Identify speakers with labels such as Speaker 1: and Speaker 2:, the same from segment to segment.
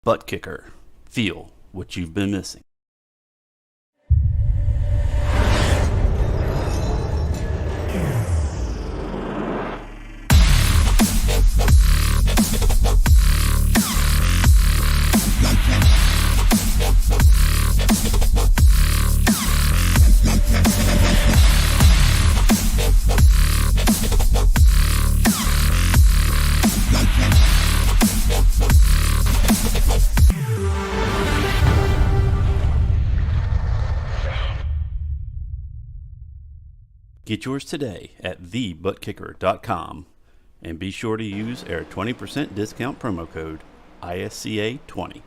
Speaker 1: ButtKicker. Feel what you've been missing. Get yours today at thebuttkicker.com and be sure to use our 20% discount promo code ISCA20.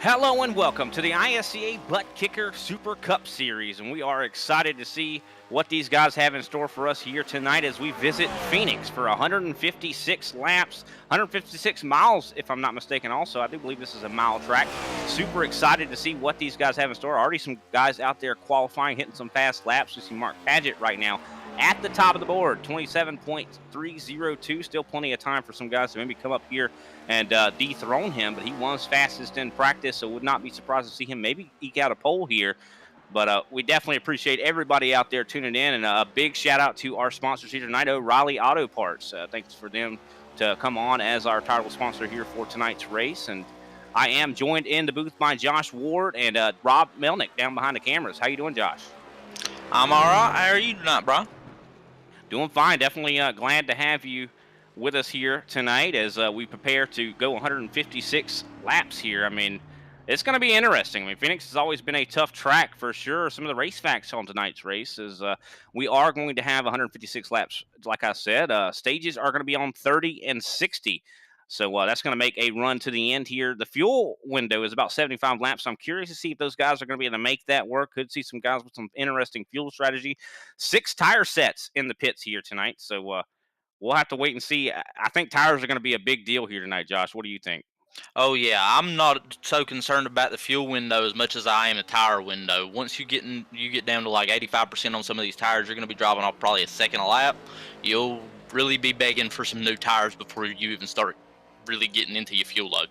Speaker 2: Hello and welcome to the ISCA ButtKicker Super Cup Series, and we are excited to see what these guys have in store for us here tonight as we visit Phoenix for 156 laps, 156 miles, if I'm not mistaken. Also, I do believe this is a mile track. Super excited to see what these guys have in store. Already some guys out there qualifying, hitting some fast laps. We see Mark Paget right now at the top of the board, 27.302. Still plenty of time for some guys to maybe come up here and dethrone him, but he was fastest in practice, so would not be surprised to see him maybe eke out a pole here. But we definitely appreciate everybody out there tuning in, and a big shout out to our sponsors here tonight, O'Reilly Auto Parts. Thanks for them to come on as our title sponsor here for tonight's race. And I am joined in the booth by Josh Ward and Rob Melnick down behind the cameras. How you doing, Josh?
Speaker 3: I'm all right. How are you tonight, bro?
Speaker 2: Doing fine. Definitely glad to have you with us here tonight as we prepare to go 156 laps here. I mean, it's going to be interesting. I mean, Phoenix has always been a tough track for sure. Some of the race facts on tonight's race is we are going to have 156 laps. Like I said, stages are going to be on 30 and 60. So that's going to make a run to the end here. The fuel window is about 75 laps. So I'm curious to see if those guys are going to be able to make that work. Could see some guys with some interesting fuel strategy. 6 tire sets in the pits here tonight. So we'll have to wait and see. I think tires are going to be a big deal here tonight, Josh. What do you think?
Speaker 3: Oh yeah, I'm not so concerned about the fuel window as much as I am the tire window. Once you get down to like 85% on some of these tires, you're going to be driving off probably a second a lap. You'll really be begging for some new tires before you even start really getting into your fuel load.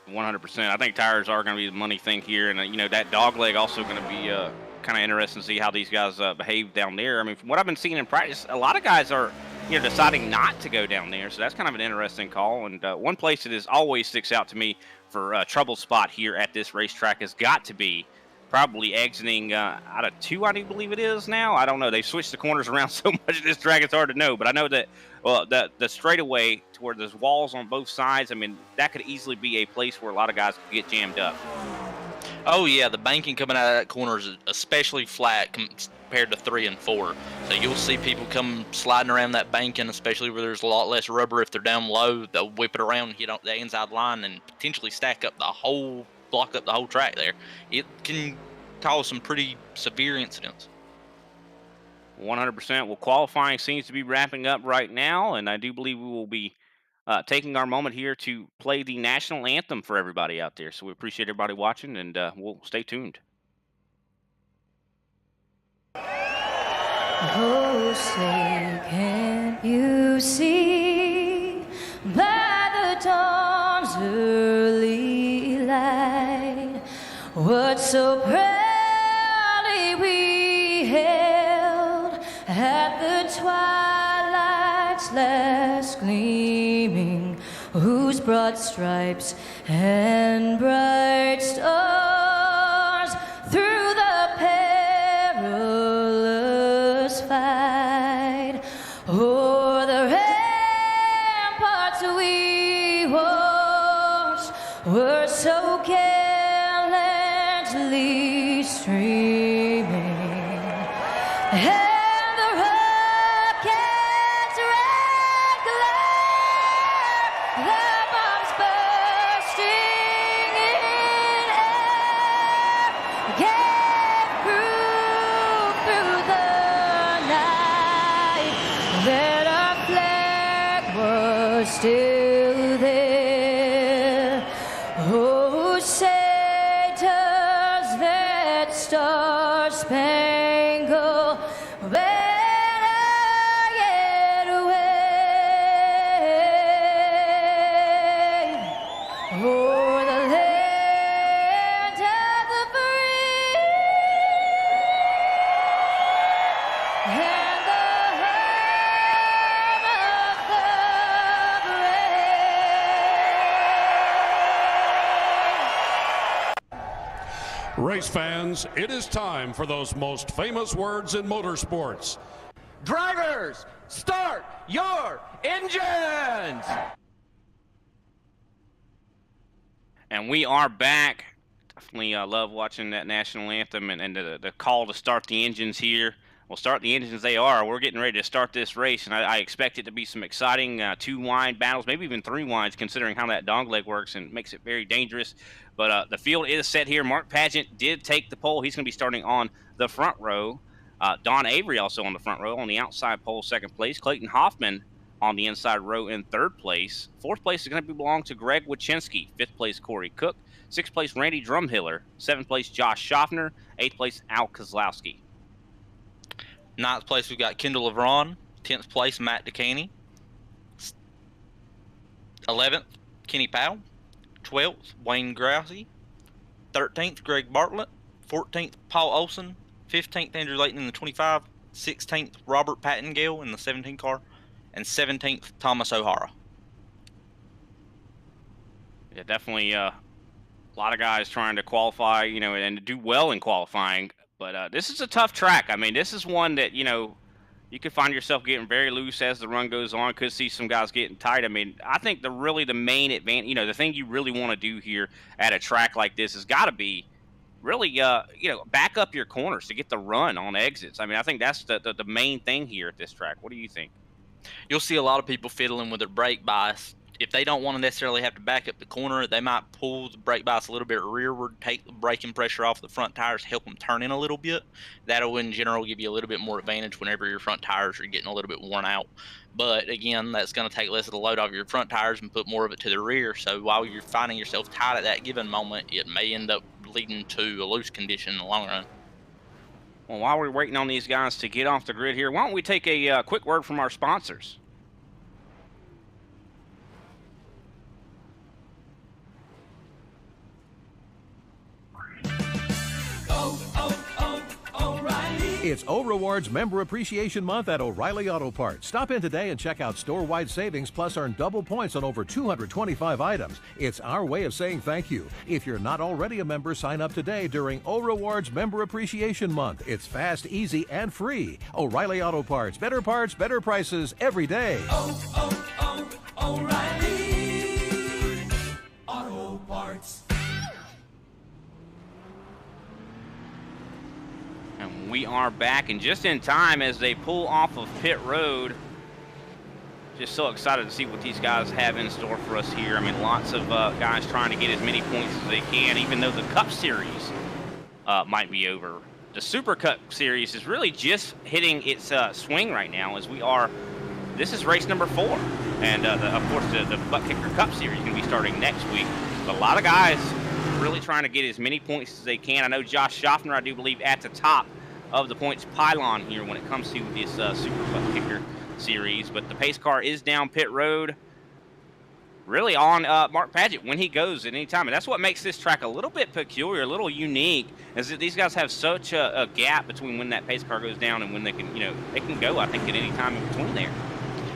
Speaker 2: 100%. I think tires are going to be the money thing here, and that dog leg also going to be kind of interesting to see how these guys behave down there. I mean, from what I've been seeing in practice, a lot of guys are deciding not to go down there, so that's kind of an interesting call. And one place that always sticks out to me for a trouble spot here at this racetrack has got to be probably exiting out of 2, I do believe it is now. I don't know. They've switched the corners around so much at this track, it's hard to know. But I know that the straightaway to where there's walls on both sides, I mean, that could easily be a place where a lot of guys could get jammed up.
Speaker 3: Oh yeah, the banking coming out of that corner is especially flat compared to 3 and 4. So you'll see people come sliding around that banking, especially where there's a lot less rubber. If they're down low, they'll whip it around, hit on the inside line, and potentially block up the whole track there. It can cause some pretty severe incidents.
Speaker 2: 100%. Well, qualifying seems to be wrapping up right now, and I do believe we will be taking our moment here to play the national anthem for everybody out there. So we appreciate everybody watching, and we'll stay tuned.
Speaker 4: Oh, say, can't you see by the dawn's early light what so proudly we hailed at the twilight's last gleaming, whose broad stripes and bright stars through the perilous fight o'er the ramparts we watched were so gallantly streaming, and the rocket's red glare, the bombs bursting in air, gave proof through the night that our flag was still there. Oh, say does that star-spangled banner yet wave o'er the land of the free and the home of the brave.
Speaker 5: Race fans, it is time for those most famous words in motorsports.
Speaker 6: Drivers, start your engines!
Speaker 2: And we are back. Definitely love watching that national anthem and the call to start the engines here. Well, start the engines they are. We're getting ready to start this race, and I expect it to be some exciting two-wind battles, maybe even three winds, considering how that dogleg works and makes it very dangerous. But the field is set here. Mark Pageant did take the pole. He's going to be starting on the front row. Don Avery also on the front row. On the outside pole, second place. Clayton Hoffman on the inside row in third place. Fourth place is going to belong to Greg Wachinski. Fifth place, Corey Cook. Sixth place, Randy Drumhiller. Seventh place, Josh Schaffner. Eighth place, Al Kozlowski.
Speaker 3: Ninth place, we've got Kendall Levron. 10th place, Matt DeCaney. 11th, Kenny Powell. 12th, Wayne Grousey. 13th, Greg Bartlett. 14th, Paul Olson. 15th, Andrew Layton in the 25. 16th, Robert Pattengale in the 17 car. And 17th, Thomas O'Hara.
Speaker 2: Yeah, definitely a lot of guys trying to qualify, and do well in qualifying. But this is a tough track. I mean, this is one that, you could find yourself getting very loose as the run goes on. Could see some guys getting tight. I mean, I think the main advantage, the thing you really want to do here at a track like this has got to be really, back up your corners to get the run on exits. I mean, I think that's the main thing here at this track. What do you think?
Speaker 3: You'll see a lot of people fiddling with their brake bias. If they don't want to necessarily have to back up the corner, they might pull the brake bias a little bit rearward, take the braking pressure off the front tires, help them turn in a little bit. That'll, in general, give you a little bit more advantage whenever your front tires are getting a little bit worn out. But, again, that's going to take less of the load off your front tires and put more of it to the rear. So while you're finding yourself tight at that given moment, it may end up leading to a loose condition in the long run.
Speaker 2: Well, while we're waiting on these guys to get off the grid here, why don't we take a quick word from our sponsors?
Speaker 7: It's O'Rewards Member Appreciation Month at O'Reilly Auto Parts. Stop in today and check out store-wide savings, plus earn double points on over 225 items. It's our way of saying thank you. If you're not already a member, sign up today during O'Rewards Member Appreciation Month. It's fast, easy, and free. O'Reilly Auto Parts. Better prices every day.
Speaker 8: O'Reilly Auto Parts.
Speaker 2: And we are back, and just in time as they pull off of pit road. Just so excited to see what these guys have in store for us here. I mean, lots of guys trying to get as many points as they can, even though the Cup Series might be over. The Super Cup Series is really just hitting its swing right now, as this is race number 4. And, of course, the ButtKicker Cup Series is going to be starting next week. But a lot of guys really trying to get as many points as they can. I know Josh Schaffner, I do believe, at the top of the points pylon here when it comes to this Super ButtKicker Series. But the pace car is down pit road, really on Mark Pageant when he goes at any time. And that's what makes this track a little bit peculiar, a little unique, is that these guys have such a gap between when that pace car goes down and when they can, they can go, I think, at any time in between there.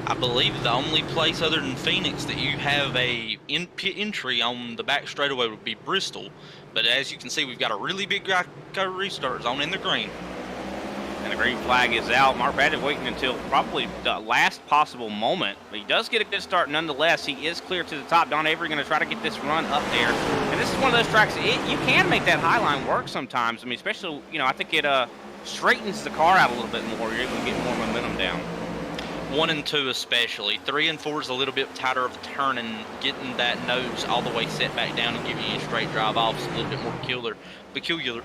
Speaker 3: I believe the only place other than Phoenix that you have a pit entry on the back straightaway would be Bristol. But as you can see, we've got a really big Geico restart zone in the green.
Speaker 2: And the green flag is out. Mark Pageant waiting until probably the last possible moment. But he does get a good start nonetheless. He is clear to the top. Don Avery going to try to get this run up there. And this is one of those tracks, you can make that high line work sometimes. I mean, especially, I think it straightens the car out a little bit more. You're able to get more momentum down.
Speaker 3: 1 and 2 especially. 3 and 4 is a little bit tighter of a turn, and getting that nose all the way set back down and giving you a straight drive off is a little bit more peculiar.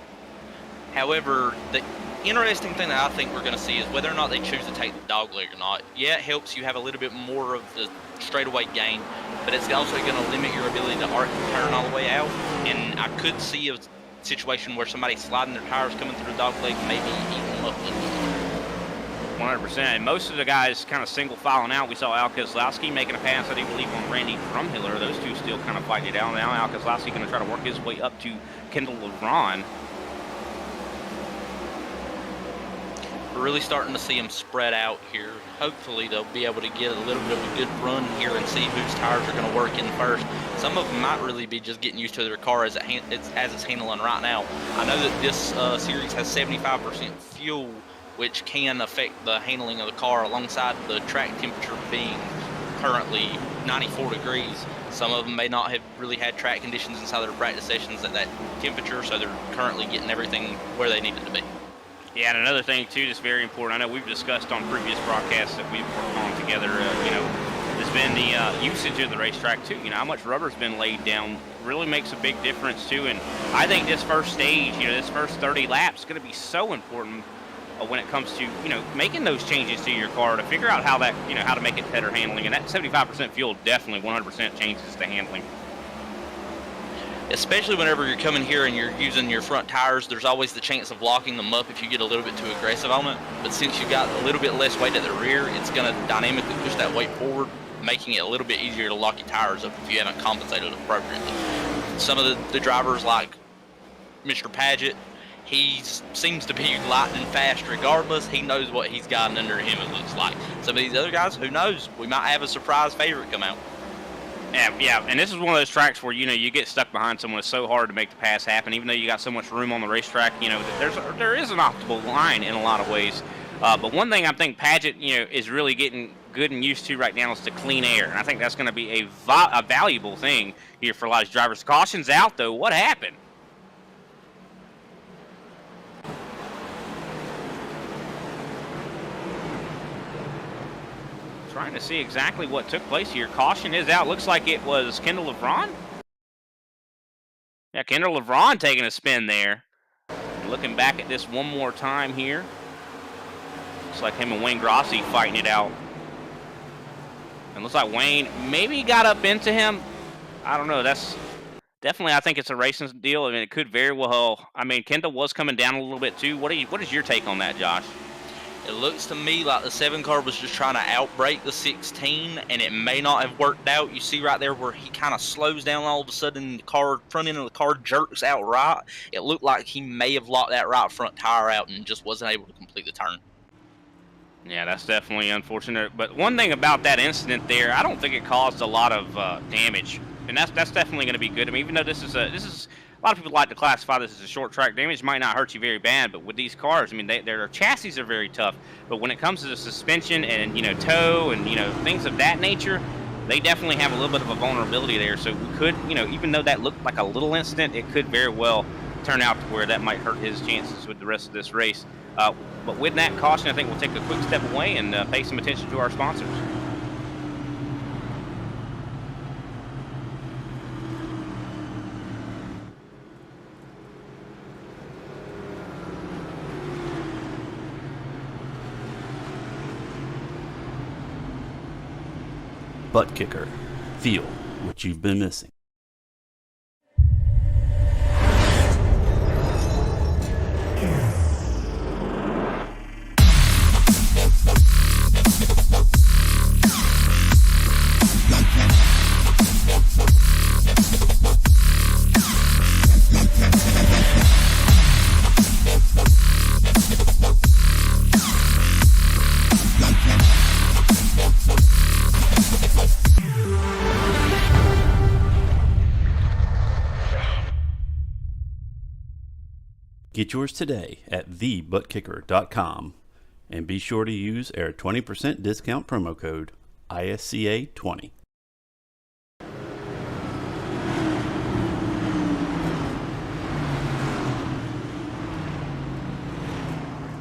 Speaker 3: However, the interesting thing that I think we're going to see is whether or not they choose to take the dog leg or not. Yeah, it helps you have a little bit more of the straightaway gain, but it's also going to limit your ability to arc and turn all the way out. And I could see a situation where somebody sliding their tires coming through the dog leg maybe eating them up a little bit more.
Speaker 2: 100%. And most of the guys kind of single filing out. We saw Al Kozlowski making a pass, I do believe, on Randy Drumhiller. Those two still kind of fighting it out. Now Al Kozlowski going to try to work his way up to Kendall Levron.
Speaker 3: We're really starting to see them spread out here. Hopefully they'll be able to get a little bit of a good run here and see whose tires are going to work in first. Some of them might really be just getting used to their car as it's handling right now. I know that this series has 75% fuel, which can affect the handling of the car alongside the track temperature being currently 94 degrees. Some of them may not have really had track conditions inside their practice sessions at that temperature, so they're currently getting everything where they need it to be.
Speaker 2: Yeah, and another thing too that's very important, I know we've discussed on previous broadcasts that we've worked on together, has been the usage of the racetrack too. How much rubber's been laid down really makes a big difference too. And I think this first stage, this first 30 laps is going to be so important when it comes to, making those changes to your car to figure out how that, how to make it better handling. And that 75% fuel definitely 100% changes the handling.
Speaker 3: Especially whenever you're coming here and you're using your front tires, there's always the chance of locking them up if you get a little bit too aggressive on it. But since you've got a little bit less weight at the rear, it's going to dynamically push that weight forward, making it a little bit easier to lock your tires up if you haven't compensated appropriately. Some of the drivers like Mr. Paget, he seems to be lightning fast regardless. He knows what he's got under him, it looks like. Some of these other guys, who knows? We might have a surprise favorite come out.
Speaker 2: Yeah, and this is one of those tracks where, you get stuck behind someone. It's so hard to make the pass happen, even though you got so much room on the racetrack. There is an optimal line in a lot of ways. But one thing I think Paget, is really getting good and used to right now is the clean air. And I think that's going to be a valuable thing here for a lot of these drivers. Caution's out, though. What happened? Trying to see exactly what took place here. Caution is out. Looks like it was Kendall LeBron. Yeah, Kendall LeBron taking a spin there. Looking back at this one more time here. Looks like him and Wayne Grossi fighting it out. And looks like Wayne maybe got up into him. I don't know. That's definitely, I think it's a racing deal. I mean, it could very well. I mean, Kendall was coming down a little bit too. What is your take on that, Josh?
Speaker 3: It looks to me like the 7 car was just trying to outbrake the 16, and it may not have worked out. You see right there where he kind of slows down all of a sudden, the front end of the car jerks out right. It looked like he may have locked that right front tire out and just wasn't able to complete the turn.
Speaker 2: Yeah, that's definitely unfortunate. But one thing about that incident there, I don't think it caused a lot of damage, and that's definitely going to be good. I mean, even though this is a lot of people like to classify this as a short track, damage might not hurt you very bad, but with these cars, I mean, their chassis are very tough. But when it comes to the suspension and, tow and, things of that nature, they definitely have a little bit of a vulnerability there. So we could, even though that looked like a little incident, it could very well turn out to where that might hurt his chances with the rest of this race. But with that caution, I think we'll take a quick step away and pay some attention to our sponsors.
Speaker 1: ButtKicker. Feel what you've been missing. Get yours today at TheButtKicker.com and be sure to use our 20% discount promo code ISCA20.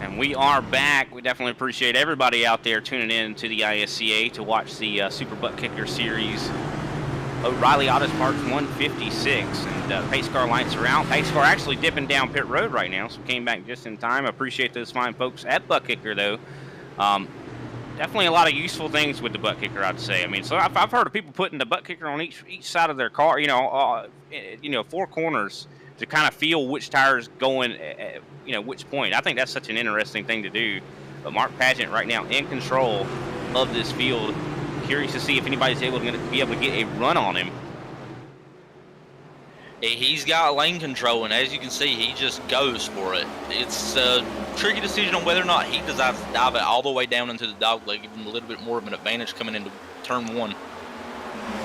Speaker 2: And we are back. We definitely appreciate everybody out there tuning in to the ISCA to watch the Super ButtKicker Series. O'Reilly Auto Parts 156, and pace car lights are out. Pace car actually dipping down pit road right now, so came back just in time. I appreciate those fine folks at ButtKicker, though. Definitely a lot of useful things with the ButtKicker, I'd say. I mean, so I've heard of people putting the ButtKicker on each side of their car, 4 corners to kind of feel which tire's going at, which point. I think that's such an interesting thing to do. But Mark Paget right now in control of this field. Curious to see if anybody's going to be able to get a run on him.
Speaker 3: He's got lane control, and as you can see, he just goes for it. It's a tricky decision on whether or not he decides to dive it all the way down into the dogleg, giving him a little bit more of an advantage coming into turn 1.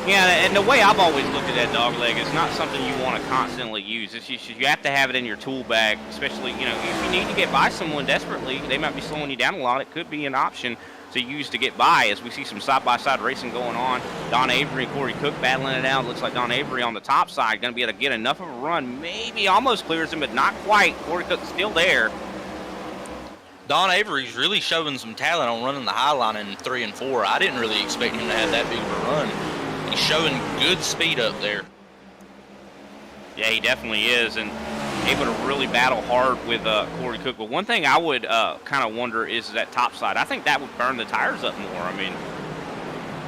Speaker 2: Yeah, and the way I've always looked at that dogleg is not something you want to constantly use. It's just, you have to have it in your tool bag, especially, if you need to get by someone desperately, they might be slowing you down a lot. It could be an option to use to get by, as we see some side-by-side racing going on. Don Avery and Corey Cook battling it out. Looks like Don Avery on the top side going to be able to get enough of a run. Maybe almost clears him, but not quite. Corey Cook's still there.
Speaker 3: Don Avery's really showing some talent on running the high line in 3 and 4. I didn't really expect him to have that big of a run. He's showing good speed up there.
Speaker 2: Yeah, he definitely is, and able to really battle hard with Corey Cook. But one thing I would kind of wonder is that top side. I think that would burn the tires up more. I mean,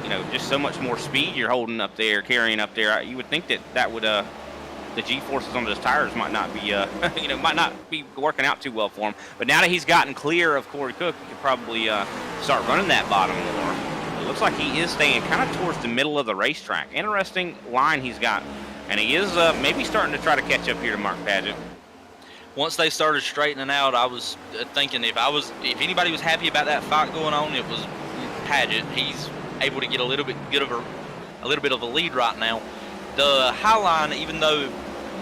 Speaker 2: you know, just so much more speed you're holding up there, carrying up there. You would think that that would the G-forces on those tires might not be you know, might not be working out too well for him. But now that he's gotten clear of Corey Cook, he could probably start running that bottom more. It looks like he is staying kind of towards the middle of the racetrack. Interesting line he's got. And he is maybe starting to try to catch up here to Mark Padgett.
Speaker 3: Once they started straightening out, I was thinking if anybody was happy about that fight going on, it was Padgett. He's able to get a little bit of a lead right now. The high line, even though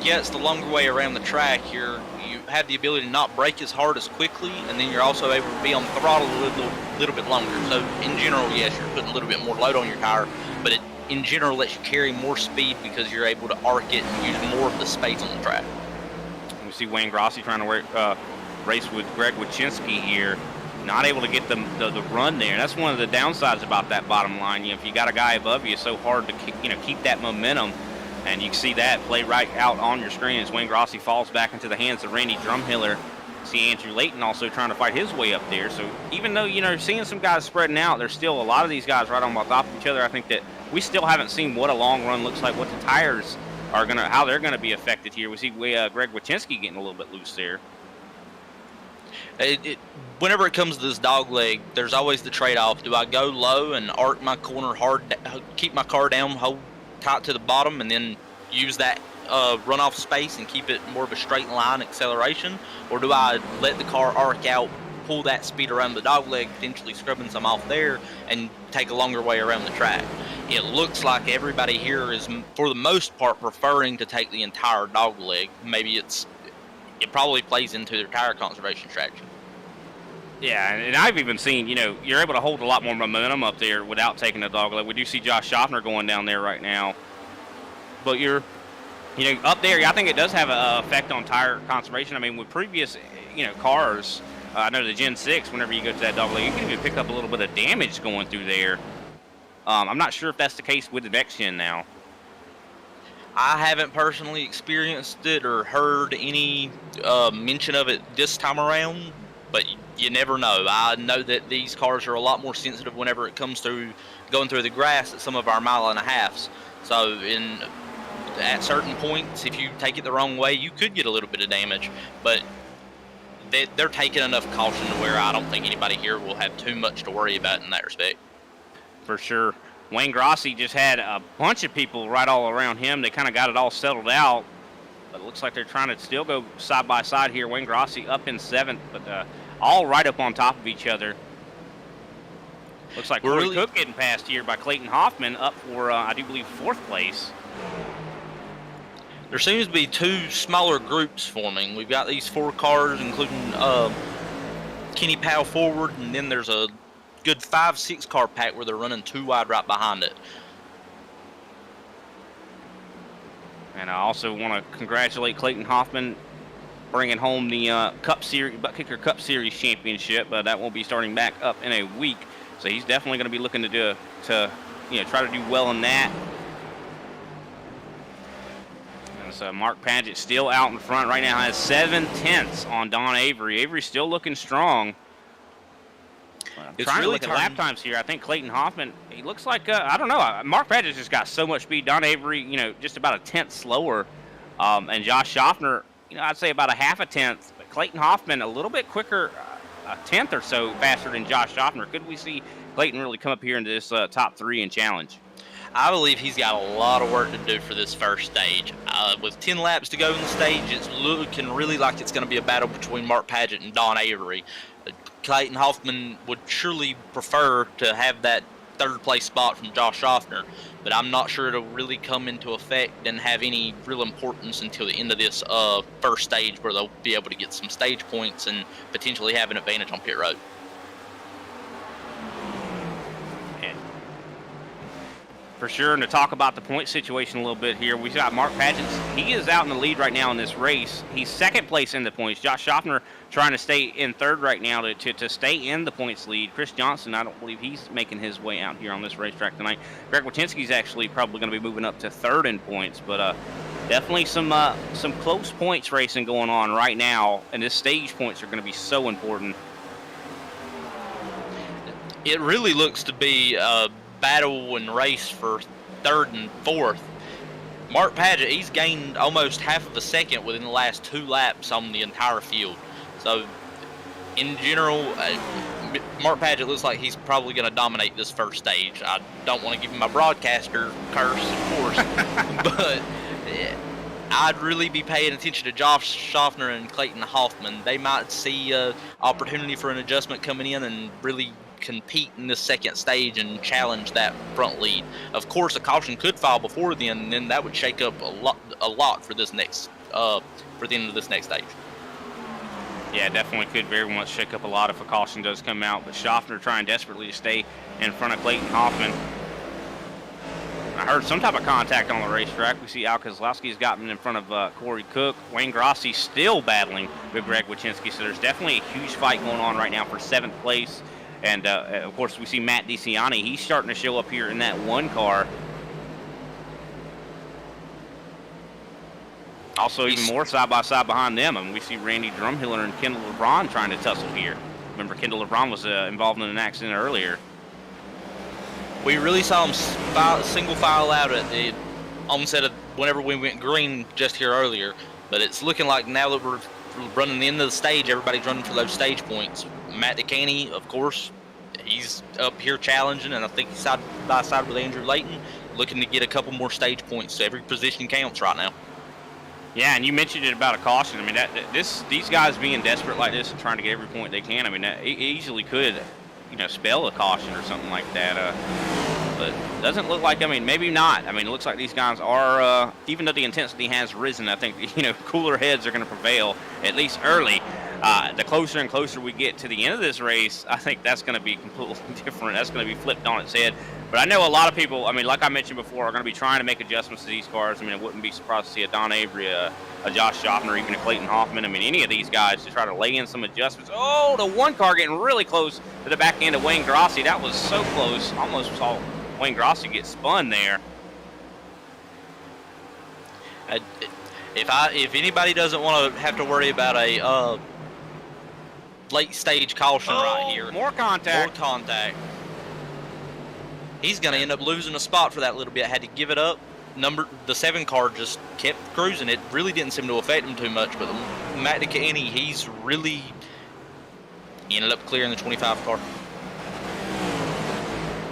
Speaker 3: it's the longer way around the track, you have the ability to not brake as hard as quickly, and then you're also able to be on the throttle a little bit longer. So in general, yes, you're putting a little bit more load on your tire, but it in general lets you carry more speed because you're able to arc it and use more of the space on the track.
Speaker 2: We see Wayne Grossi trying to race with Greg Wychinski here. Not able to get the run there. That's one of the downsides about that bottom line. You know, if you got a guy above you, it's so hard to keep that momentum. And you can see that play right out on your screen as Wayne Grossi falls back into the hands of Randy Drumhiller. See Andrew Layton also trying to fight his way up there. So even though, seeing some guys spreading out, there's still a lot of these guys right on top of each other. I think that we still haven't seen what a long run looks like, what the tires are how they're gonna be affected here. We see Greg Wychinski getting a little bit loose there.
Speaker 3: Whenever it comes to this dog leg, there's always the trade-off. Do I go low and arc my corner hard, keep my car down, hold tight to the bottom, and then use that runoff space and keep it more of a straight line acceleration? Or do I let the car arc out, pull that speed around the dog leg, potentially scrubbing some off there, and take a longer way around the track? It looks like everybody here is, for the most part, preferring to take the entire dog leg. Maybe it probably plays into their tire conservation strategy.
Speaker 2: Yeah, and I've even seen, you're able to hold a lot more momentum up there without taking the dog leg. We do see Josh Schaffner going down there right now. But up there, I think it does have an effect on tire conservation. I mean, with previous, cars, I know the Gen 6, whenever you go to that dog leg, you can even pick up a little bit of damage going through there. I'm not sure if that's the case with the next gen now.
Speaker 3: I haven't personally experienced it or heard any mention of it this time around, but you never know. I know that these cars are a lot more sensitive whenever it comes to going through the grass at some of our 1.5 miles. So at certain points, if you take it the wrong way, you could get a little bit of damage, but they're taking enough caution to where I don't think anybody here will have too much to worry about in that respect.
Speaker 2: For sure. Wayne Grossi just had a bunch of people right all around him. They kind of got it all settled out, but it looks like they're trying to still go side by side here. Wayne Grossi up in 7th, but all right up on top of each other. Looks like Corey Cook getting passed here by Clayton Hoffman up for, I do believe, 4th place.
Speaker 3: There seems to be 2 smaller groups forming. We've got these 4 cars, including Kenny Powell forward, and then there's a good 5-6 car pack where they're running 2 wide right behind it.
Speaker 2: And I also want to congratulate Clayton Hoffman bringing home the Cup Series, ButtKicker Cup Series championship. That won't be starting back up in a week, so he's definitely going to be looking to try to do well in that. And so Mark Padgett still out in front right now, has 7/10 on Don Avery. Avery's still looking strong. I'm trying to look at lap times here. I think Clayton Hoffman, he looks like, I don't know. Mark Padgett just got so much speed. Don Avery, just about a 10th slower. And Josh Schaffner, I'd say about a 1/2 tenth. But Clayton Hoffman a little bit quicker, a 10th or so faster than Josh Schaffner. Could we see Clayton really come up here into this top 3 and challenge?
Speaker 3: I believe he's got a lot of work to do for this first stage. With 10 laps to go in the stage, it's looking really like it's going to be a battle between Mark Padgett and Don Avery. Clayton Hoffman would surely prefer to have that 3rd place spot from Josh Schaffner, but I'm not sure it'll really come into effect and have any real importance until the end of this first stage, where they'll be able to get some stage points and potentially have an advantage on pit road.
Speaker 2: for sure. And to talk about the point situation a little bit here, we've got Mark Pageant. He is out in the lead right now in this race. He's second place in the points. Josh Schaffner trying to stay in third right now to stay in the points lead. Chris Johnson, I don't believe he's making his way out here on this racetrack tonight. Greg Wojcinski's actually probably going to be moving up to third in points, but definitely some close points racing going on right now, and this stage points are going to be so important.
Speaker 3: It really looks to be a battle and race for third and fourth. Mark Paget, he's gained almost half of a second within the last 2 laps on the entire field. So, in general, Mark Paget looks like he's probably going to dominate this first stage. I don't want to give him my broadcaster curse, of course, but I'd really be paying attention to Josh Schaffner and Clayton Hoffman. They might see opportunity for an adjustment coming in and really compete in this second stage and challenge that front lead. Of course, a caution could fall before then, and then that would shake up a lot for this next for the end of this next stage.
Speaker 2: Yeah, definitely could very much shake up a lot if a caution does come out. But Schaffner trying desperately to stay in front of Clayton Hoffman. I heard some type of contact on the racetrack. We see Al Kozlowski's gotten in front of Corey Cook. Wayne Grossi still battling with Greg Wojcinski. So there's definitely a huge fight going on right now for 7th place. And, of course, we see Matt DeCiani. He's starting to show up here in that 1 car. Also, even more side-by-side behind them. I mean, we see Randy Drumhiller and Kendall LeBron trying to tussle here. Remember, Kendall LeBron was involved in an accident earlier.
Speaker 3: We really saw him single file out at the onset of whenever we went green just here earlier. But it's looking like now that we're running the end of the stage, everybody's running for those stage points. Matt DeCaney, of course, he's up here challenging, and I think he's side by side with Andrew Layton, looking to get a couple more stage points. So every position counts right now.
Speaker 2: Yeah, and you mentioned it about a caution. I mean, these guys being desperate like this and trying to get every point they can. I mean, that easily could, spell a caution or something like that. But it doesn't look like. I mean, maybe not. I mean, it looks like these guys are, even though the intensity has risen, I think cooler heads are going to prevail at least early. The closer and closer we get to the end of this race, I think that's going to be completely different. That's going to be flipped on its head. But I know a lot of people, I mean, like I mentioned before, are going to be trying to make adjustments to these cars. I mean, I wouldn't be surprised to see a Don Avery, a Josh Schaffner, even a Clayton Hoffman. I mean, any of these guys to try to lay in some adjustments. Oh, the 1 car getting really close to the back end of Wayne Grossi. That was so close. Almost saw Wayne Grossi get spun there.
Speaker 3: If anybody doesn't want to have to worry about a late stage caution right here.
Speaker 2: More contact.
Speaker 3: More contact. He's going to end up losing a spot for that little bit. Had to give it up. The 7 car just kept cruising. It really didn't seem to affect him too much. But Matt DeCaney, he's really ended up clearing the 25 car.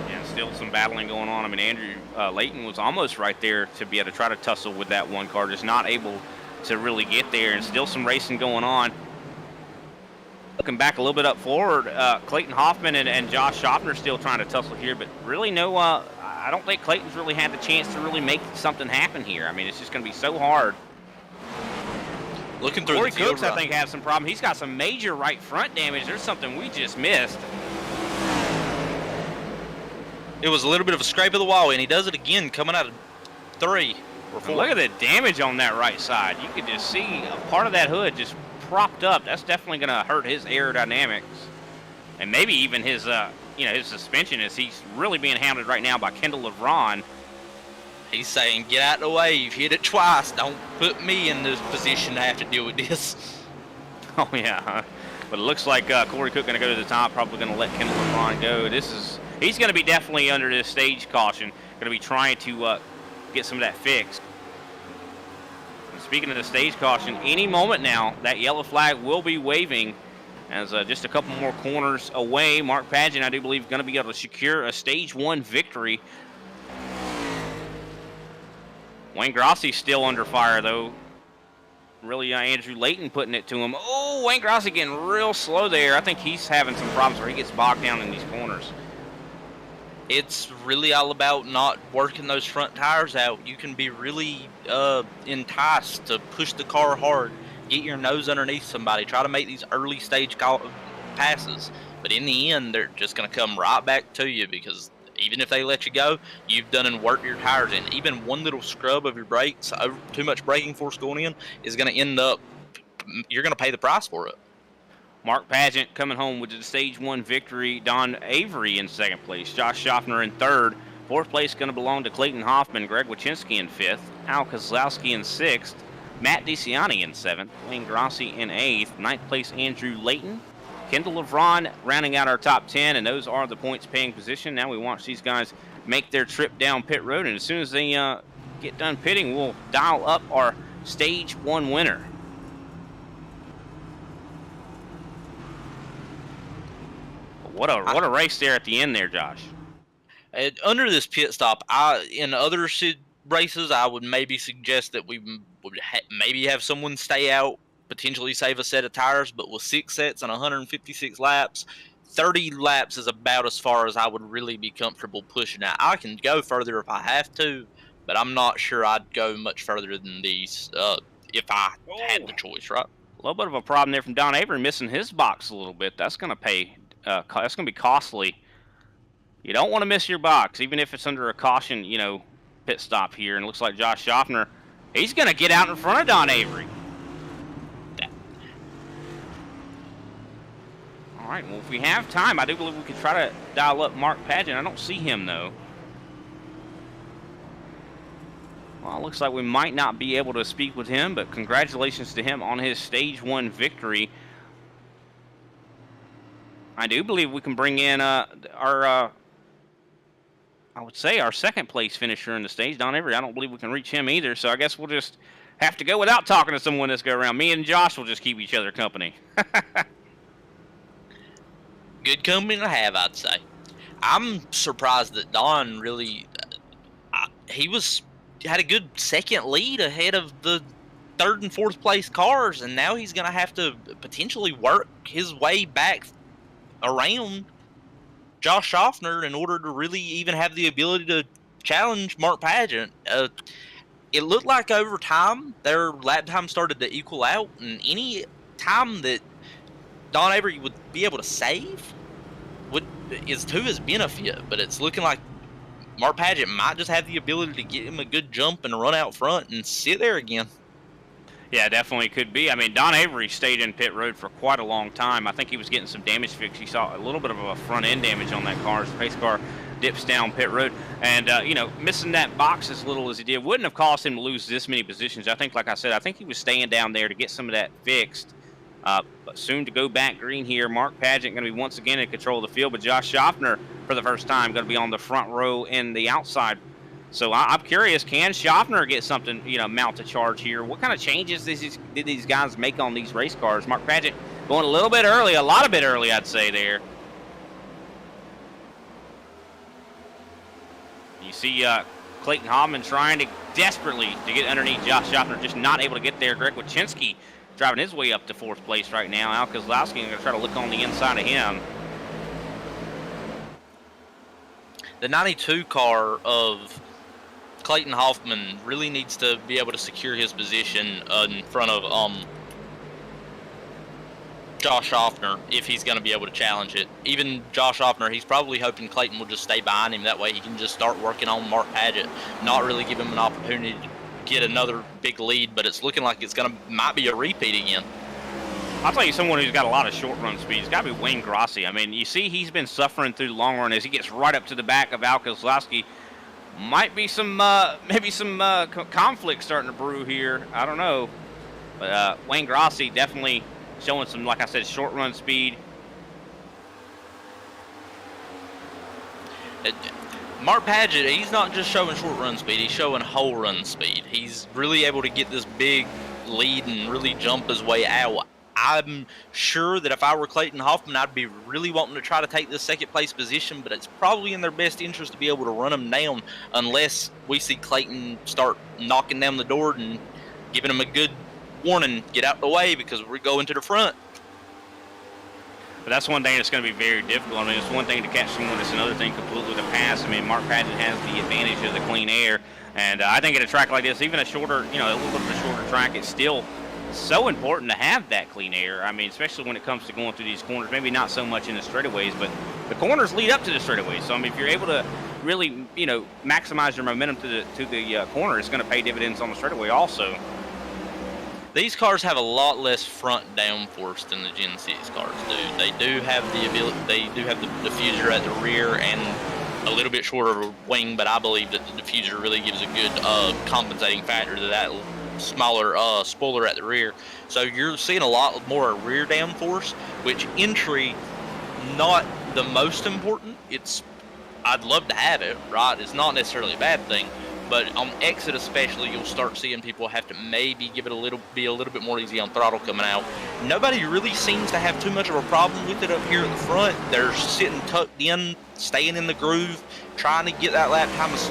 Speaker 2: And still some battling going on. I mean, Andrew Layton was almost right there to be able to try to tussle with that 1 car. Just not able to really get there. And still some racing going on. Looking back a little bit up forward, Clayton Hoffman and Josh Schaffner still trying to tussle here, but really I don't think Clayton's really had the chance to really make something happen here. I mean, it's just going to be so hard.
Speaker 3: Looking through
Speaker 2: Corey
Speaker 3: the field
Speaker 2: Cooks, I think, has some problem. He's got some major right front damage. There's something we just missed.
Speaker 3: It was a little bit of a scrape of the wall, and he does it again coming out of 3 or 4.
Speaker 2: Look at the damage on that right side. You could just see a part of that hood just propped up. That's definitely going to hurt his aerodynamics, and maybe even his his suspension, as he's really being hounded right now by Kendall LeBron.
Speaker 3: He's saying, get out of the way, you've hit it twice, don't put me in this position to have to deal with this.
Speaker 2: Oh yeah, but it looks like Corey Cook going to go to the top, probably going to let Kendall LeBron go. He's going to be definitely under this stage caution, going to be trying to get some of that fixed. Speaking of the stage caution, any moment now, that yellow flag will be waving as just a couple more corners away. Mark Pageant, I do believe, is going to be able to secure a stage 1 victory. Wayne Grossi still under fire, though. Really, Andrew Layton putting it to him. Oh, Wayne Grossi getting real slow there. I think he's having some problems where he gets bogged down in these corners.
Speaker 3: It's really all about not working those front tires out. You can be really enticed to push the car hard, get your nose underneath somebody, try to make these early stage passes. But in the end, they're just going to come right back to you because Even if they let you go, you've done and worked your tires in. Even one little scrub of your brakes, too much braking force going in, is going to end up, you're going to pay the price for it.
Speaker 2: Mark Pageant coming home with the Stage 1 victory. Don Avery in second place. Josh Schaffner in third. Fourth place going to belong to Clayton Hoffman. Greg Wychinski in fifth. Al Kozlowski in sixth. Matt DeCiani in seventh. Wayne Grossi in eighth. Ninth place, Andrew Layton. Kendall LeVron rounding out our top 10, and those are the points paying position. Now we watch these guys make their trip down pit road, and as soon as they get done pitting, we'll dial up our Stage 1 winner. What a race there at the end there, Josh.
Speaker 3: Under this pit stop, in other races, I would maybe suggest that we would maybe have someone stay out, potentially save a set of tires, but with 6 sets and 156 laps, 30 laps is about as far as I would really be comfortable pushing out. I can go further if I have to, but I'm not sure I'd go much further than these if I had the choice, right?
Speaker 2: A little bit of a problem there from Don Avery, missing his box a little bit. That's going to pay. That's going to be costly. You don't want to miss your box, even if it's under a caution, pit stop here. And it looks like Josh Schaffner, he's going to get out in front of Don Avery. All right, well, if we have time, I do believe we could try to dial up Mark Pageant. I don't see him, though. Well, it looks like we might not be able to speak with him, but congratulations to him on his Stage 1 victory. I do believe we can bring in our second place finisher in the stage, Don Avery. I don't believe we can reach him either, so I guess we'll just have to go without talking to someone this go around. Me and Josh will just keep each other company.
Speaker 3: Good company to have, I'd say. I'm surprised that Don really, had a good second lead ahead of the third and fourth place cars, and now he's going to have to potentially work his way back around Josh Schaffner in order to really even have the ability to challenge Mark Pageant. It looked like over time their lap time started to equal out, and any time that Don Avery would be able to save is to his benefit, but it's looking like Mark Pageant might just have the ability to get him a good jump and run out front and sit there again.
Speaker 2: Yeah, definitely could be. I mean, Don Avery stayed in pit road for quite a long time. I think he was getting some damage fixed. He saw a little bit of a front end damage on that car. His pace car dips down pit road. And, missing that box as little as he did wouldn't have caused him to lose this many positions. I think, like I said, I think he was staying down there to get some of that fixed. But soon to go back green here. Mark Pageant going to be once again in control of the field, but Josh Schaffner, for the first time, going to be on the front row in the outside. So I'm curious, can Schaffner get something, mount to charge here? What kind of changes did these guys make on these race cars? Mark Pageant going a little bit early, a lot of bit early, I'd say there. You see Clayton Hoffman trying desperately to get underneath Josh Schaffner, just not able to get there. Greg Wychinski driving his way up to fourth place right now. Al Kozlowski going to try to look on the inside of him.
Speaker 3: The 92 car of Clayton Hoffman really needs to be able to secure his position in front of Josh Schaffner if he's going to be able to challenge it. Even Josh Schaffner, he's probably hoping Clayton will just stay behind him. That way he can just start working on Mark Pageant, not really give him an opportunity to get another big lead, but it's looking like might be a repeat again.
Speaker 2: I'll tell you someone who's got a lot of short run speed. It's got to be Wayne Grossi. I mean, you see he's been suffering through the long run as he gets right up to the back of Al Kozlowski. Might be some conflict starting to brew here. I don't know. But Wayne Grossi definitely showing some, like I said, short run speed.
Speaker 3: Mark Pageant, he's not just showing short run speed, he's showing whole run speed. He's really able to get this big lead and really jump his way out. I'm sure that if I were Clayton Hoffman, I'd be really wanting to try to take this second place position, but it's probably in their best interest to be able to run him down unless we see Clayton start knocking down the door and giving him a good warning, get out the way because we're going to the front.
Speaker 2: But that's one thing that's going to be very difficult. I mean, it's one thing to catch someone, it's another thing completely to pass. I mean, Mark Pageant has the advantage of the clean air, and I think at a track like this, even a shorter, a little bit of a shorter track, it's still so important to have that clean air. I mean, especially when it comes to going through these corners, maybe not so much in the straightaways, but the corners lead up to the straightaways. So, I mean, if you're able to really, maximize your momentum to the corner, it's going to pay dividends on the straightaway also.
Speaker 3: These cars have a lot less front downforce than the Gen 6 cars do. They do have the ability, they do have the diffuser at the rear and a little bit shorter wing, but I believe that the diffuser really gives a good compensating factor to that smaller spoiler at the rear. So you're seeing a lot more rear downforce, which entry, not the most important. I'd love to have it, right? It's not necessarily a bad thing. But on exit especially, you'll start seeing people have to maybe be a little bit more easy on throttle coming out. Nobody really seems to have too much of a problem with it up here at the front. They're sitting tucked in, staying in the groove, trying to get that lap time as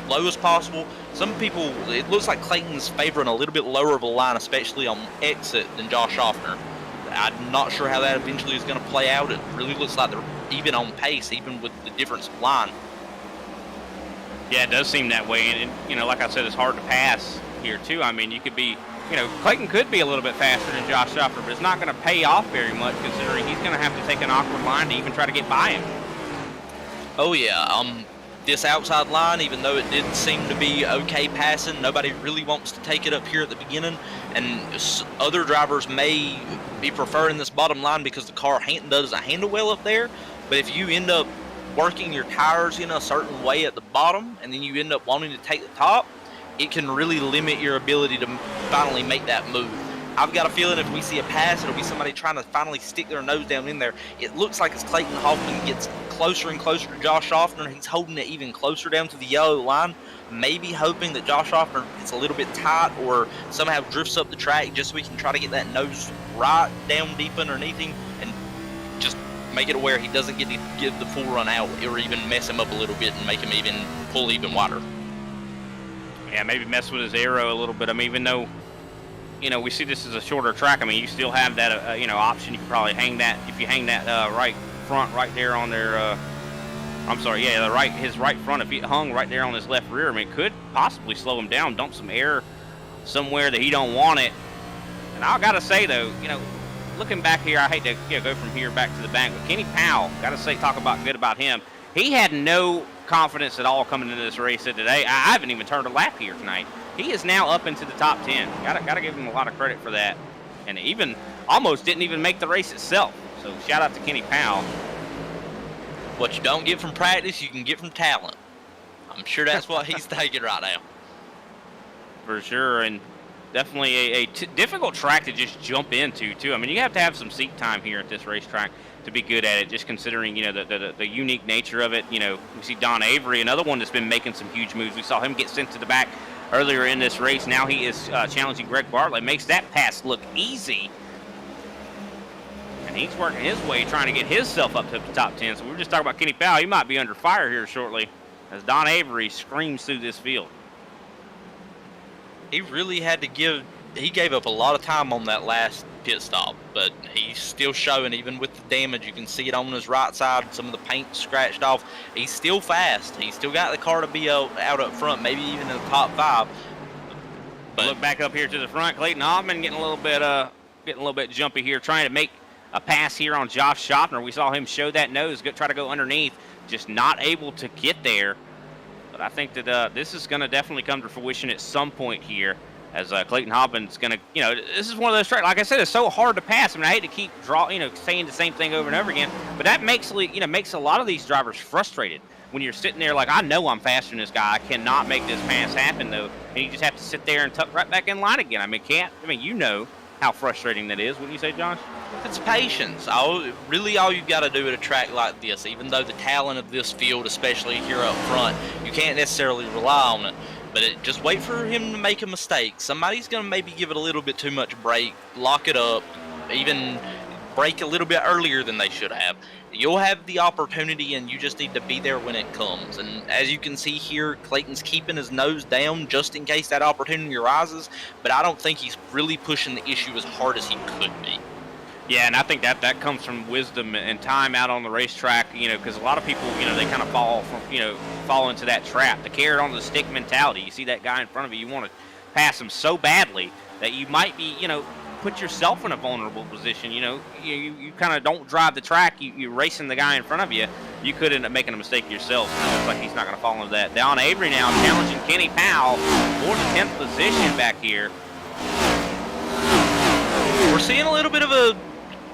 Speaker 3: low as possible. Some people, it looks like Clayton's favoring a little bit lower of a line, especially on exit, than Josh Hoffner. I'm not sure how that eventually is going to play out. It really looks like they're even on pace, even with the difference of line.
Speaker 2: Yeah, it does seem that way, and like I said, it's hard to pass here too. I mean, you could be, Clayton could be a little bit faster than Josh Schaffer, but it's not going to pay off very much considering he's going to have to take an awkward line to even try to get by him.
Speaker 3: Oh yeah, this outside line, even though it did seem to be okay passing, nobody really wants to take it up here at the beginning, and other drivers may be preferring this bottom line because the car doesn't handle well up there. But if you end up working your tires in a certain way at the bottom and then you end up wanting to take the top, it can really limit your ability to finally make that move. I've got a feeling if we see a pass, it'll be somebody trying to finally stick their nose down in there. It looks like as Clayton Hoffman gets closer and closer to Josh Hoffner, he's holding it even closer down to the yellow line, maybe hoping that Josh Hoffner gets a little bit tight or somehow drifts up the track just so we can try to get that nose right down deep underneath him and just make it where he doesn't get to give the full run out or even mess him up a little bit and make him even pull even wider.
Speaker 2: Yeah, maybe mess with his aero a little bit. I mean, even though, we see this as a shorter track, I mean, you still have that, option. You can probably hang that, if you hang that right front right there on their, his right front, if he hung right there on his left rear, I mean, it could possibly slow him down, dump some air somewhere that he don't want it. And I got to say, though, looking back here, I hate to go from here back to the bank, but Kenny Powell, got to say, talk about good about him. He had no confidence at all coming into this race today. I haven't even turned a lap here tonight. He is now up into the top 10. Got to give him a lot of credit for that. And even almost didn't even make the race itself. So shout out to Kenny Powell.
Speaker 3: What you don't get from practice, you can get from talent. I'm sure that's what he's taking right now.
Speaker 2: For sure, and definitely a difficult track to just jump into, too. I mean, you have to have some seat time here at this racetrack to be good at it, just considering, the unique nature of it. We see Don Avery, another one that's been making some huge moves. We saw him get sent to the back earlier in this race. Now he is challenging Greg Bartlett. Makes that pass look easy. And he's working his way, trying to get himself up to the top 10. So we were just talking about Kenny Powell. He might be under fire here shortly as Don Avery screams through this field.
Speaker 3: He really had to he gave up a lot of time on that last pit stop, but he's still showing, even with the damage. You can see it on his right side, some of the paint scratched off. He's still fast. He's still got the car to be out up front, maybe even in the top 5.
Speaker 2: But look back up here to the front. Clayton Hoffman getting a little bit jumpy here, trying to make a pass here on Josh Schaffner. We saw him show that nose, try to go underneath, just not able to get there. But I think that this is going to definitely come to fruition at some point here, as Clayton Hoffman's going to, this is one of those tracks. Like I said, it's so hard to pass. I mean, I hate to keep saying the same thing over and over again, but that makes a lot of these drivers frustrated when you're sitting there like, I know I'm faster than this guy. I cannot make this pass happen though, and you just have to sit there and tuck right back in line again. I mean, how frustrating that is. Wouldn't you say, Josh?
Speaker 3: It's patience. All you've got to do at a track like this, even though the talent of this field, especially here up front, you can't necessarily rely on it. But just wait for him to make a mistake. Somebody's going to maybe give it a little bit too much brake, lock it up, even brake a little bit earlier than they should have. You'll have the opportunity, and you just need to be there when it comes. And as you can see here, Clayton's keeping his nose down just in case that opportunity arises, but I don't think he's really pushing the issue as hard as he could be.
Speaker 2: Yeah, and I think that comes from wisdom and time out on the racetrack, because a lot of people, they kind of fall into that trap, the carrot on the stick mentality. You see that guy in front of you want to pass him so badly that you might be, put yourself in a vulnerable position. You know, you kind of don't drive the track. You're racing the guy in front of you. You could end up making a mistake yourself. It looks like he's not going to fall into that. Don Avery now challenging Kenny Powell for the 10th position back here.
Speaker 3: We're seeing a little bit of a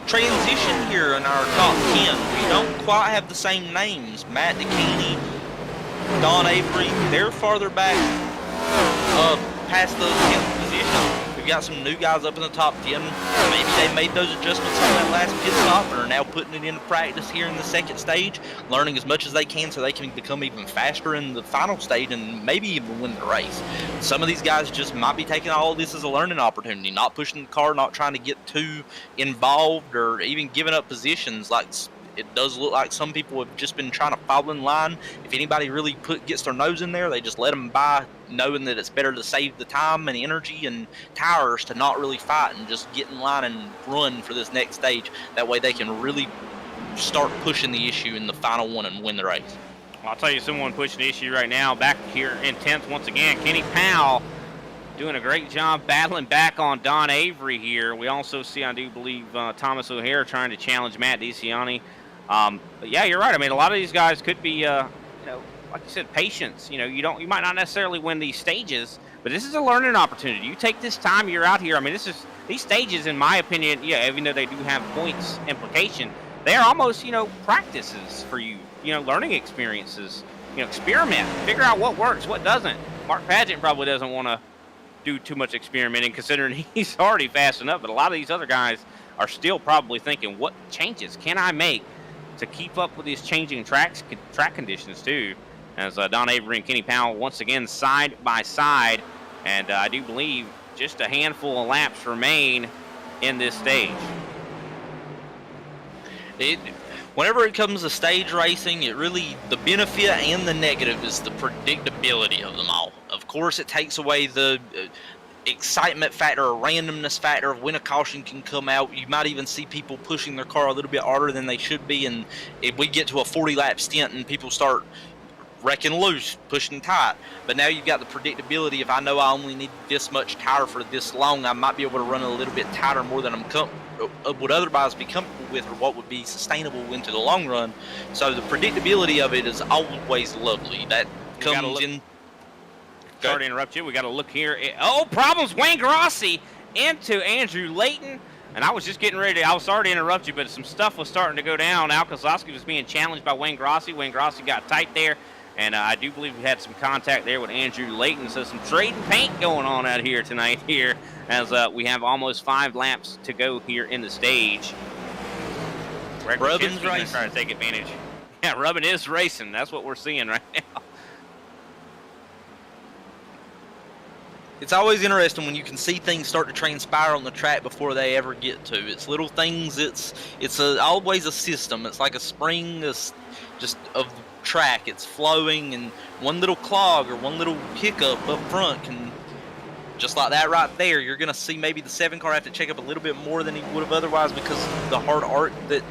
Speaker 3: transition here in our top 10. We don't quite have the same names. Matt DeKinney, Don Avery, they're farther back past the 10th position. We've got some new guys up in the top 10. Maybe they made those adjustments on that last pit stop and are now putting it into practice here in the second stage, learning as much as they can so they can become even faster in the final stage and maybe even win the race. Some of these guys just might be taking all of this as a learning opportunity, not pushing the car, not trying to get too involved or even giving up positions. Like, it does look like some people have just been trying to follow in line. If anybody really gets their nose in there, they just let them by, knowing that it's better to save the time and energy and tires to not really fight and just get in line and run for this next stage. That way they can really start pushing the issue in the final one and win the race.
Speaker 2: I'll tell you someone pushing the issue right now. Back here in 10th once again, Kenny Powell doing a great job battling back on Don Avery here. We also see, I do believe, Thomas O'Hare trying to challenge Matt DeCiani. But yeah, you're right. I mean, a lot of these guys could be, like you said, patience. You might not necessarily win these stages, but this is a learning opportunity. You take this time, you're out here. I mean, these stages, in my opinion, yeah, even though they do have points implication, they are almost, practices for you, learning experiences. Experiment, figure out what works, what doesn't. Mark Pageant probably doesn't want to do too much experimenting, considering he's already fast enough, but a lot of these other guys are still probably thinking, what changes can I make to keep up with these changing track conditions too, as Don Avery and Kenny Powell once again side by side, and I do believe just a handful of laps remain in this stage.
Speaker 3: Whenever it comes to stage racing, the benefit and the negative is the predictability of them all. Of course, it takes away the excitement factor or randomness factor of when a caution can come out. You might even see people pushing their car a little bit harder than they should be, and if we get to a 40-lap stint and people start wrecking loose, pushing tight. But now you've got the predictability. If I know I only need this much tire for this long, I might be able to run a little bit tighter more than would otherwise be comfortable with, or what would be sustainable into the long run. So the predictability of it is always lovely. That comes in.
Speaker 2: Sorry to interrupt you. We got to look here. Problems. Wayne Grossi into Andrew Layton. And I was just getting ready. I was sorry to interrupt you, but some stuff was starting to go down. Al Kozlowski was being challenged by Wayne Grossi. Wayne Grossi got tight there. And I do believe we had some contact there with Andrew Layton. So some trading paint going on out here tonight here, as we have almost 5 laps to go here in the stage.
Speaker 3: Rubbin's racing.
Speaker 2: Trying to take advantage. Yeah, Rubbin is racing. That's what we're seeing right now.
Speaker 3: It's always interesting when you can see things start to transpire on the track before they ever get to. It's little things. It's always a system. It's like a spring just of the track. It's flowing, and one little clog or one little hiccup up front can, just like that right there, you're going to see maybe the 7 car have to check up a little bit more than he would have otherwise because of the hard arc that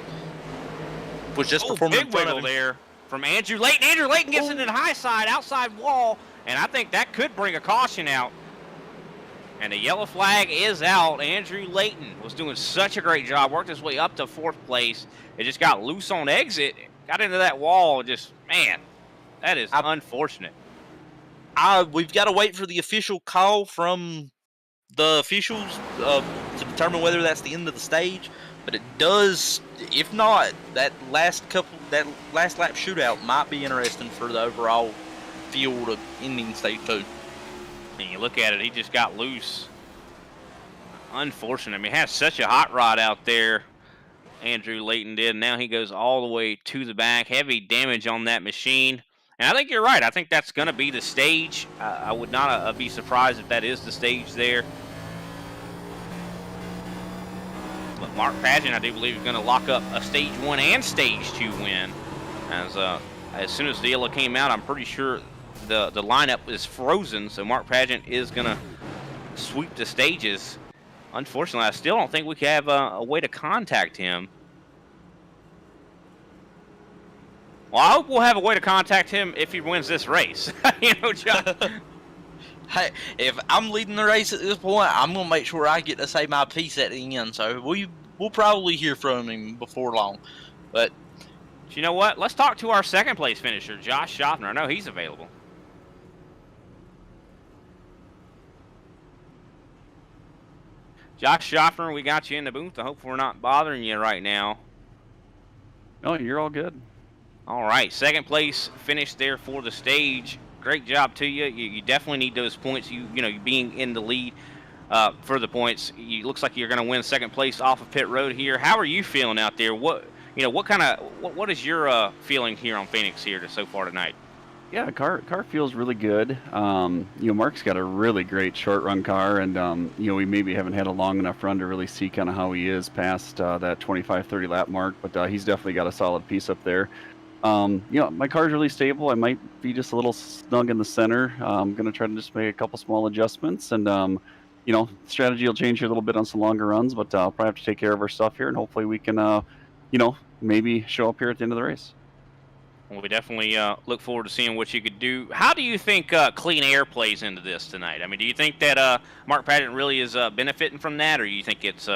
Speaker 3: was just performing in front of him.
Speaker 2: There from Andrew Layton. Andrew Layton gets into the high side, outside wall, and I think that could bring a caution out. And the yellow flag is out. Andrew Layton was doing such a great job. Worked his way up to 4th place. It just got loose on exit. Got into that wall. Just, man, that is unfortunate.
Speaker 3: We've got to wait for the official call from the officials to determine whether that's the end of the stage. But it does, if not, that last lap shootout might be interesting for the overall field of ending stage 2.
Speaker 2: And you look at it, he just got loose. Unfortunate. I mean, he has such a hot rod out there, Andrew Layton did. Now he goes all the way to the back. Heavy damage on that machine. And I think you're right. I think that's going to be the stage. I would not be surprised if that is the stage there. But Mark Pageant, I do believe, is going to lock up a stage 1 and stage 2 win. As soon as the yellow came out, I'm pretty sure the lineup is frozen, so Mark Pageant is going to sweep the stages. Unfortunately, I still don't think we have a way to contact him. Well, I hope we'll have a way to contact him if he wins this race. John.
Speaker 3: Hey, if I'm leading the race at this point, I'm gonna make sure I get to say my piece at the end. So we'll probably hear from him before long. But
Speaker 2: you know what? Let's talk to our second place finisher, Josh Schaffner. I know he's available. Josh Schaffner, we got you in the booth. I hope we're not bothering you right now.
Speaker 9: No, you're all good.
Speaker 2: All right, second place finish there for the stage. Great job to you. You definitely need those points. You being in the lead for the points. Looks like you're going to win second place off of pit road here. How are you feeling out there? What is your feeling here on Phoenix here so far tonight?
Speaker 9: Yeah, the car feels really good. Mark's got a really great short run car, and we maybe haven't had a long enough run to really see kind of how he is past that 25-30 lap mark, but he's definitely got a solid piece up there. My car's really stable. I might be just a little snug in the center. I'm going to try to just make a couple small adjustments, and strategy will change here a little bit on some longer runs, but I'll probably have to take care of our stuff here, and hopefully we can, maybe show up here at the end of the race.
Speaker 2: Well, we definitely look forward to seeing what you could do. How do you think clean air plays into this tonight? I mean, do you think that Mark Pageant really is benefiting from that, or do you think it's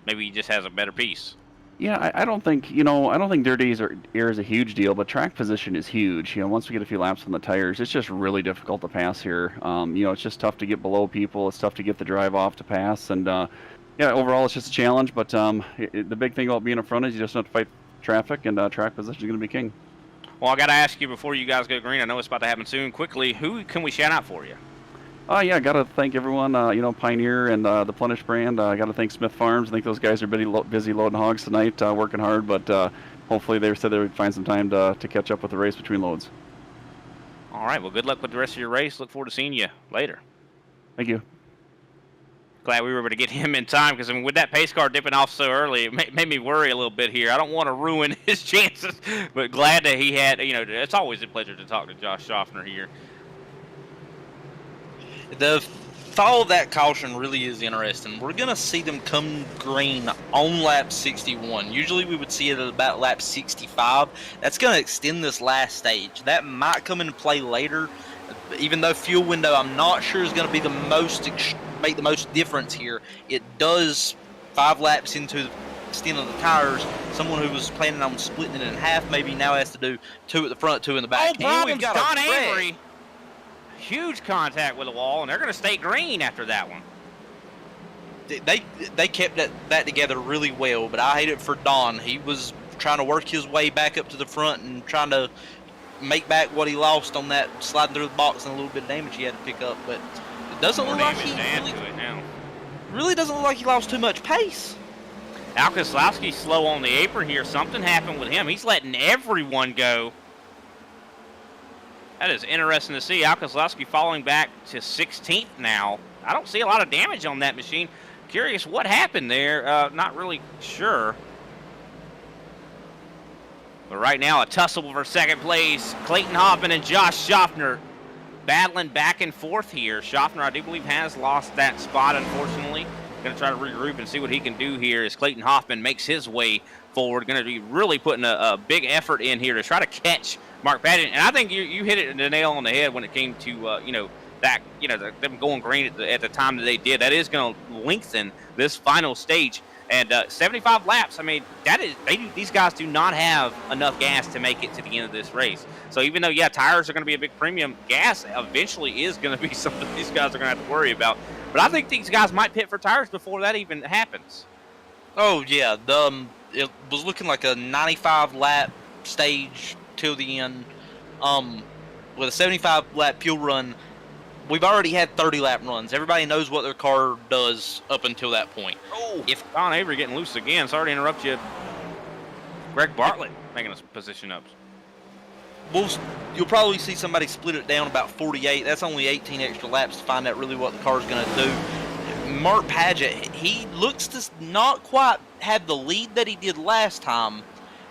Speaker 2: maybe he just has a better piece?
Speaker 9: Yeah, I don't think dirty air is a huge deal, but track position is huge. Once we get a few laps on the tires, it's just really difficult to pass here. It's just tough to get below people. It's tough to get the drive off to pass, and overall it's just a challenge. But the big thing about being in front is you just have to fight traffic, and track position is going to be king.
Speaker 2: Well, I got to ask you before you guys go green. I know it's about to happen soon. Quickly, who can we shout out for you?
Speaker 9: Got to thank everyone, Pioneer and the Plenish brand. I got to thank Smith Farms. I think those guys are busy loading hogs tonight, working hard, but hopefully they said they would find some time to catch up with the race between loads.
Speaker 2: All right, well, good luck with the rest of your race. Look forward to seeing you later.
Speaker 9: Thank you.
Speaker 2: Glad we were able to get him in time, because with that pace car dipping off so early, it made me worry a little bit here. I don't want to ruin his chances, but glad that he had, it's always a pleasure to talk to Josh Schaffner here.
Speaker 3: The follow that caution really is interesting. We're going to see them come green on lap 61. Usually we would see it at about lap 65. That's going to extend this last stage. That might come into play later, even though fuel window I'm not sure is going to be make the most difference here. It does 5 laps into the extent of the tires. Someone who was planning on splitting it in half maybe now has to do 2 at the front, 2 in the back.
Speaker 2: Oh, problems, Don Avery. Huge contact with the wall, and they're going to stay green after that one.
Speaker 3: They kept that together really well, but I hate it for Don. He was trying to work his way back up to the front and trying to make back what he lost on that sliding through the box and a little bit of damage he had to pick up. But it doesn't look like he really doesn't look like he lost too much pace.
Speaker 2: Al Kozlowski's slow on the apron here. Something happened with him. He's letting everyone go. That is interesting to see. Al Kozlowski falling back to 16th now. I don't see a lot of damage on that machine. Curious what happened there. Not really sure. But right now, a tussle for second place. Clayton Hoffman and Josh Schaffner battling back and forth here. Schaffner, I do believe, has lost that spot, unfortunately. Going to try to regroup and see what he can do here as Clayton Hoffman makes his way forward. Going to be really putting a big effort in here to try to catch Mark Pageant. And I think you hit it the nail on the head when it came to, them going green at the time that they did. That is going to lengthen this final stage. And 75 laps, I mean, these guys do not have enough gas to make it to the end of this race. So even though, tires are going to be a big premium, gas eventually is going to be something these guys are going to have to worry about. But I think these guys might pit for tires before that even happens.
Speaker 3: Oh, yeah. It was looking like a 95-lap stage till the end. With a 75-lap fuel run, we've already had 30-lap runs. Everybody knows what their car does up until that point.
Speaker 2: Oh, if Don Avery getting loose again. Sorry to interrupt you. Greg Bartlett making a position up.
Speaker 3: You'll probably see somebody split it down about 48. That's only 18 extra laps to find out really what the car's going to do. Mark Pageant, he looks to not quite have the lead that he did last time.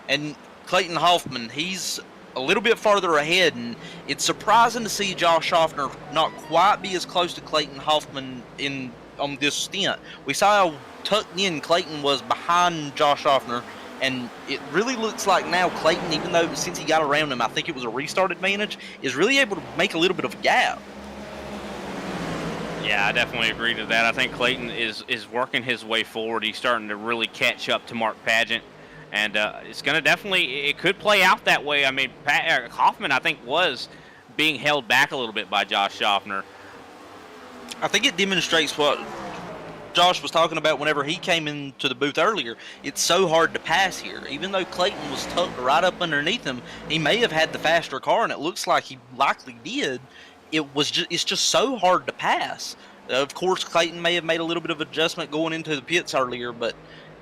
Speaker 3: And Clayton Hoffman, he's a little bit farther ahead, and it's surprising to see Josh Schaffner not quite be as close to Clayton Hoffman on this stint. We saw how tucked in Clayton was behind Josh Schaffner, and it really looks like now Clayton, even though since he got around him, I think it was a restart advantage, is really able to make a little bit of a gap.
Speaker 2: Yeah, I definitely agree to that. I think Clayton is working his way forward. He's starting to really catch up to Mark Pageant, and it's going to definitely, it could play out that way. I mean, Hoffman, I think, was being held back a little bit by Josh Schaffner.
Speaker 10: I think it demonstrates what Josh was talking about whenever he came into the booth earlier. It's so hard to pass here. Even though Clayton was tucked right up underneath him, he may have had the faster car, and it looks like he likely did. It's just so hard to pass. Of course, Clayton may have made a little bit of adjustment going into the pits earlier, but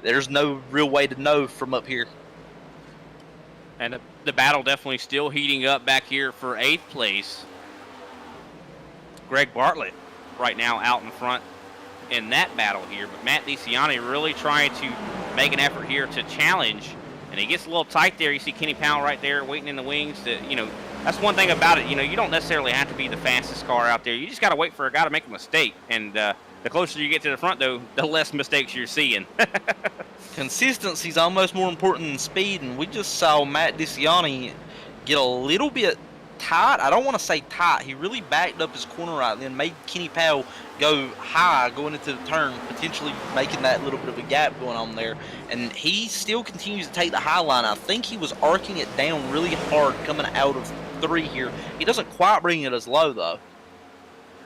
Speaker 10: there's no real way to know from up here.
Speaker 2: And the battle definitely still heating up back here for 8th place. Greg Bartlett right now out in front in that battle here, but Matt DeCiani really trying to make an effort here to challenge, and he gets a little tight there. You see Kenny Powell right there waiting in the wings to, that's one thing about it. You don't necessarily have to be the fastest car out there. You just got to wait for a guy to make a mistake, and the closer you get to the front, though, the less mistakes you're seeing.
Speaker 10: Consistency is almost more important than speed, and we just saw Matt DeCiani get a little bit tight. I don't want to say tight. He really backed up his corner right then, made Kenny Powell go high going into the turn, potentially making that little bit of a gap going on there. And he still continues to take the high line. I think he was arcing it down really hard coming out of 3 here. He doesn't quite bring it as low, though.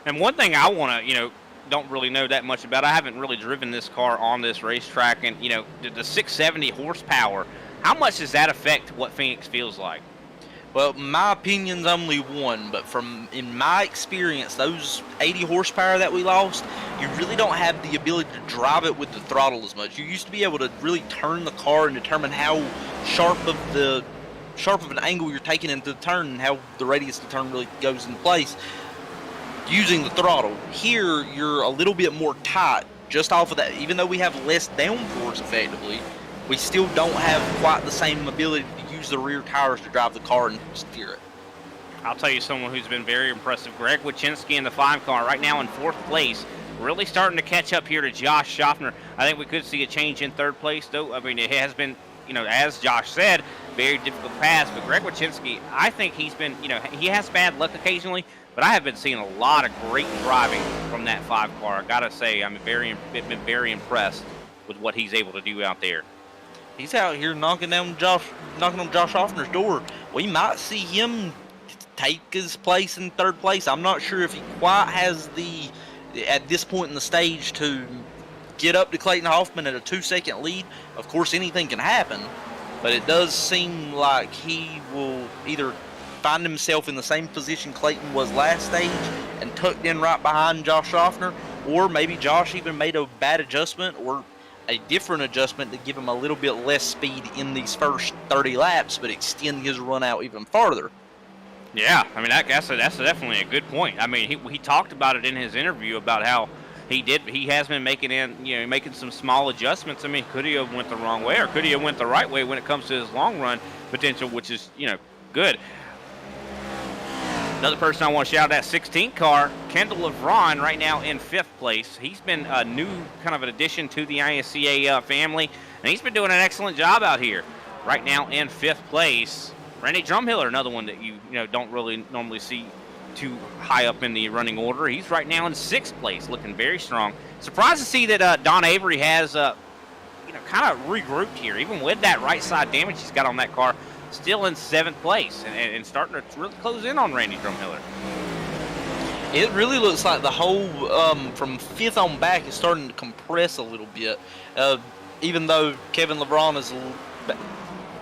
Speaker 2: And one thing I want to, don't really know that much about. I haven't really driven this car on this racetrack, and the 670 horsepower, how much does that affect what Phoenix feels like?
Speaker 10: Well, my opinion's only one, but in my experience, those 80 horsepower that we lost, you really don't have the ability to drive it with the throttle as much. You used to be able to really turn the car and determine how sharp of an angle you're taking into the turn and how the radius of the turn really goes in place using the throttle. Here, you're a little bit more tight just off of that. Even though we have less downforce effectively, we still don't have quite the same ability to use the rear tires to drive the car and steer it.
Speaker 2: I'll tell you someone who's been very impressive. Greg Wachinski in the 5 car right now in 4th place. Really starting to catch up here to Josh Schaffner. I think we could see a change in 3rd place, though. I mean, it has been, as Josh said, very difficult pass. But Greg Wachinski, I think he's been, he has bad luck occasionally, but I have been seeing a lot of great driving from that 5 car. I got to say, been very impressed with what he's able to do out there.
Speaker 10: He's out here knocking on Josh Hoffner's door. We might see him take his place in 3rd place. I'm not sure if he quite has at this point in the stage, to get up to Clayton Hoffman at a 2-second lead. Of course, anything can happen, but it does seem like he will either find himself in the same position Clayton was last stage and tucked in right behind Josh Schaffner, or maybe Josh even made a bad adjustment or a different adjustment to give him a little bit less speed in these first 30 laps, but extend his run out even farther.
Speaker 2: Yeah, I mean, that's definitely a good point. I mean, he talked about it in his interview about how he has been making some small adjustments. I mean, could he have went the wrong way, or could he have went the right way when it comes to his long run potential, which is, good. Another person I want to shout out, that 16 car, Kendall LeVron, right now in 5th place. He's been a new kind of an addition to the ISCA family, and he's been doing an excellent job out here. Right now in 5th place, Randy Drumhiller, another one that you don't really normally see too high up in the running order. He's right now in 6th place, looking very strong. Surprised to see that Don Avery has kind of regrouped here, even with that right side damage he's got on that car. Still in 7th place and starting to really close in on Randy Drumhiller.
Speaker 10: It really looks like the whole from 5th on back is starting to compress a little bit. Even though Kevin LeBron is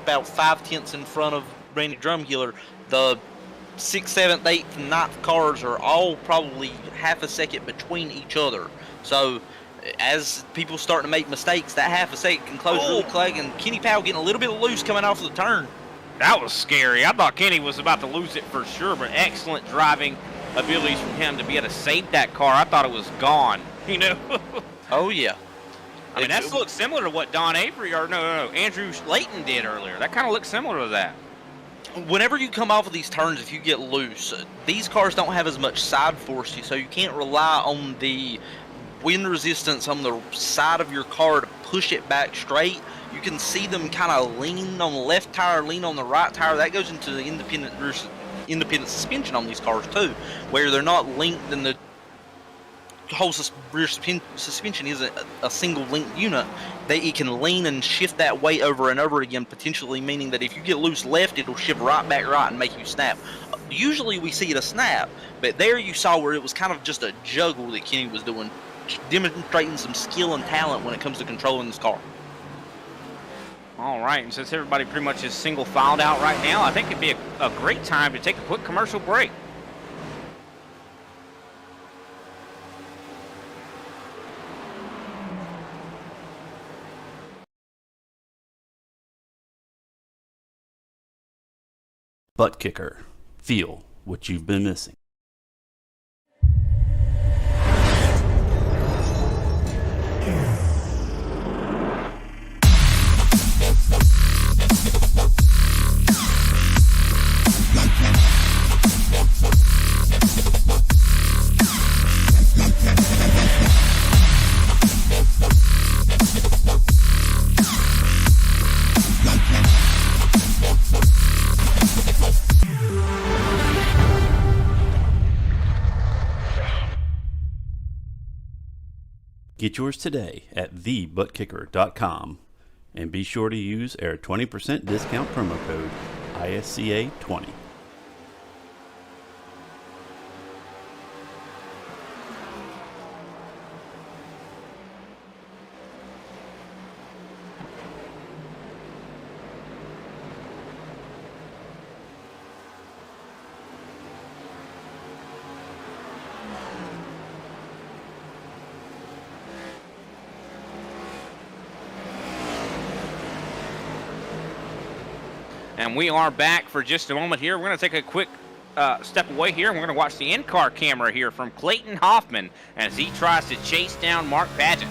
Speaker 10: about 5/10 in front of Randy Drumhiller, the 6th, 7th, 8th, and 9th cars are all probably half a second between each other. So as people start to make mistakes, that half a second can close really quick, and Kenny Powell getting a little bit loose coming off the turn.
Speaker 2: That was scary. I thought Kenny was about to lose it for sure, but excellent driving abilities from him to be able to save that car. I thought it was gone,
Speaker 10: Oh, yeah.
Speaker 2: I mean, that looks similar to what Don Avery, or no, Andrew Layton did earlier. That kind of looks similar to that.
Speaker 10: Whenever you come off of these turns, if you get loose, these cars don't have as much side force, so you can't rely on the wind resistance on the side of your car to push it back straight. You can see them kind of lean on the left tire, lean on the right tire. That goes into the independent suspension on these cars too, where they're not linked in the whole rear suspension isn't a single link unit, it can lean and shift that weight over and over again, potentially meaning that if you get loose left, it'll shift right back right and make you snap. Usually we see it a snap, but there you saw where it was kind of just a juggle that Kenny was doing, demonstrating some skill and talent when it comes to controlling this car.
Speaker 2: All right, and since everybody pretty much is single filed out right now, I think it'd be a great time to take a quick commercial break.
Speaker 1: ButtKicker. Feel what you've been missing. Get yours today at TheButtKicker.com and be sure to use our 20% discount promo code ISCA20.
Speaker 2: And we are back for just a moment here. We're going to take a quick step away here, and we're going to watch the in-car camera here from Clayton Hoffman as he tries to chase down Mark Padgett.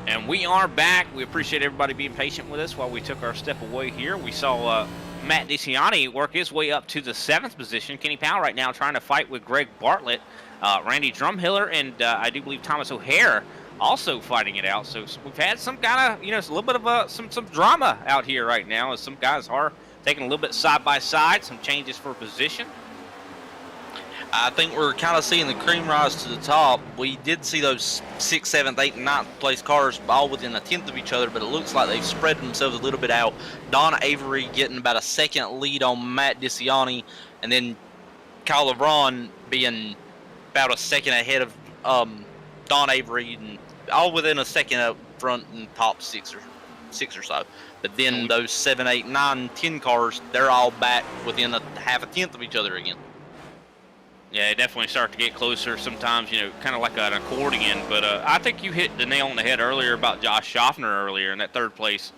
Speaker 2: And we are back. We appreciate everybody being patient with us while we took our step away here. We saw Matt DeCiani work his way up to the 7th position. Kenny Powell right now trying to fight with Greg Bartlett. Randy Drumhiller and I do believe Thomas O'Hare also fighting it out. So we've had some kind of, a little bit of some drama out here right now as some guys are taking a little bit side by side, some changes for position.
Speaker 10: I think we're kind of seeing the cream rise to the top. We did see those 6th, 7th, 8th, and 9th place cars all within a tenth of each other, but it looks like they've spread themselves a little bit out. Don Avery getting about a second lead on Matt DeCiani, and then Kyle LeBron being about a second ahead of Don Avery, and all within a second up front in top six or so. But then those 7, 8, 9, 10 cars, they're all back within a half a tenth of each other again.
Speaker 2: Yeah, they definitely start to get closer sometimes, you know, kind of like an accordion. But I think you hit the nail on the head earlier about Josh Schaffner earlier in that third place.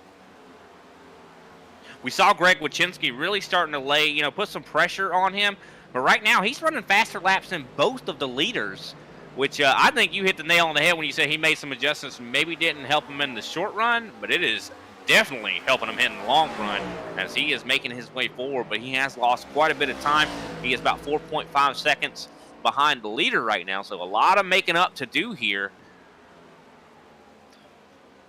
Speaker 2: We saw Greg Wyszynski really starting to lay, you know, put some pressure on him. But right now, he's running faster laps than both of the leaders, which I think you hit the nail on the head when you say he made some adjustments. Maybe didn't help him in the short run, but it is definitely helping him in the long run as he is making his way forward. But he has lost quite a bit of time. He is about 4.5 seconds behind the leader right now, so a lot of making up to do here.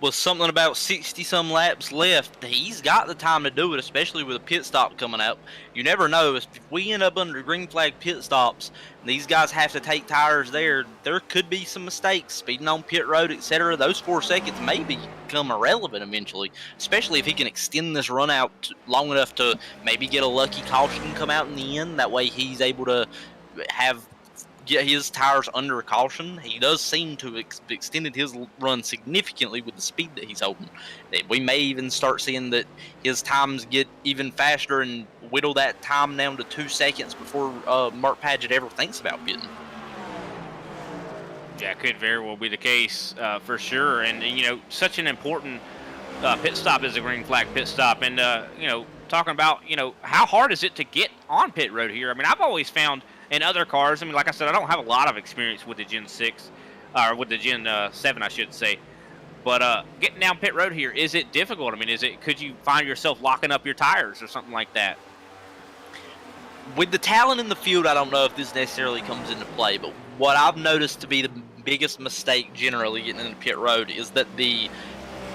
Speaker 10: With something about 60-some laps left, he's got the time to do it, especially with a pit stop coming up. You never know. If we end up under green flag pit stops, and these guys have to take tires there could be some mistakes, speeding on pit road, etc. Those 4 seconds may become irrelevant eventually, especially if he can extend this run out long enough to maybe get a lucky caution come out in the end. That way he's able to get his tires under caution. He does seem to have extended his run significantly with the speed that he's holding. We may even start seeing that his times get even faster and whittle that time down to 2 seconds before Mark Padgett ever thinks about pitting.
Speaker 2: Yeah, could very well be the case for sure. And, you know, such an important pit stop is a green flag pit stop. And, you know, talking about, you know, how hard is it to get on pit road here? I mean, I've always found in other cars, I mean, like I said, I don't have a lot of experience with the Gen 6, or with the Gen 7, I should say. But getting down pit road here, is it difficult? I mean, could you find yourself locking up your tires or something like that?
Speaker 10: With the talent in the field, I don't know if this necessarily comes into play, but what I've noticed to be the biggest mistake generally getting into pit road is that the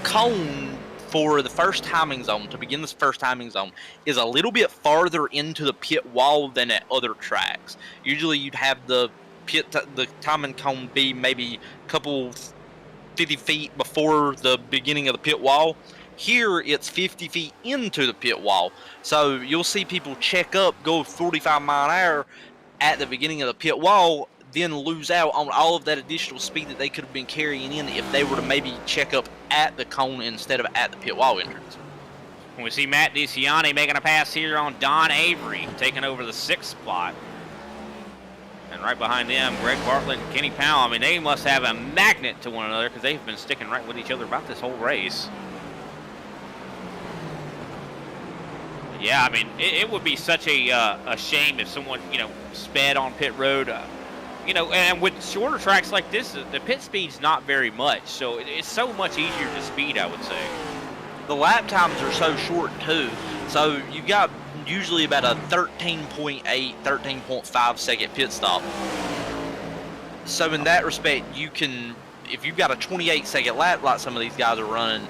Speaker 10: cone for the first timing zone, to begin this first timing zone, is a little bit farther into the pit wall than at other tracks. Usually you'd have the timing cone be maybe a couple 50 feet before the beginning of the pit wall. Here it's 50 feet into the pit wall. So you'll see people check up, go 45 mile an hour at the beginning of the pit wall, then lose out on all of that additional speed that they could have been carrying in if they were to maybe check up at the cone instead of at the pit wall entrance.
Speaker 2: We see Matt DeCiani making a pass here on Don Avery, taking over the 6th spot. And right behind them, Greg Bartlett and Kenny Powell. I mean, they must have a magnet to one another because they've been sticking right with each other about this whole race. Yeah, I mean, it would be such a shame if someone, you know, sped on pit road. You know, and with shorter tracks like this, the pit speed's not very much, so it's so much easier to speed, I would say.
Speaker 10: The lap times are so short, too, so you've got usually about a 13.8, 13.5 second pit stop. So in that respect, you can, if you've got a 28 second lap like some of these guys are running,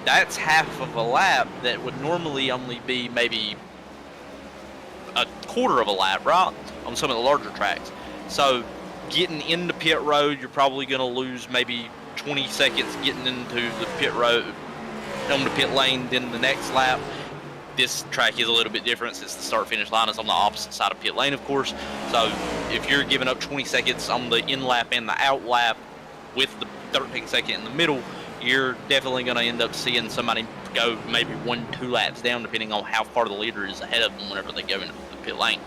Speaker 10: that's half of a lap that would normally only be maybe a quarter of a lap, right, on some of the larger tracks. So getting into pit road, you're probably going to lose maybe 20 seconds getting into the pit road, on the pit lane, then the next lap. This track is a little bit different since the start-finish line is on the opposite side of pit lane, of course. So if you're giving up 20 seconds on the in lap and the out lap with the 13 second in the middle, you're definitely going to end up seeing somebody go maybe 1-2 laps down, depending on how far the leader is ahead of them whenever they go into the pit lane.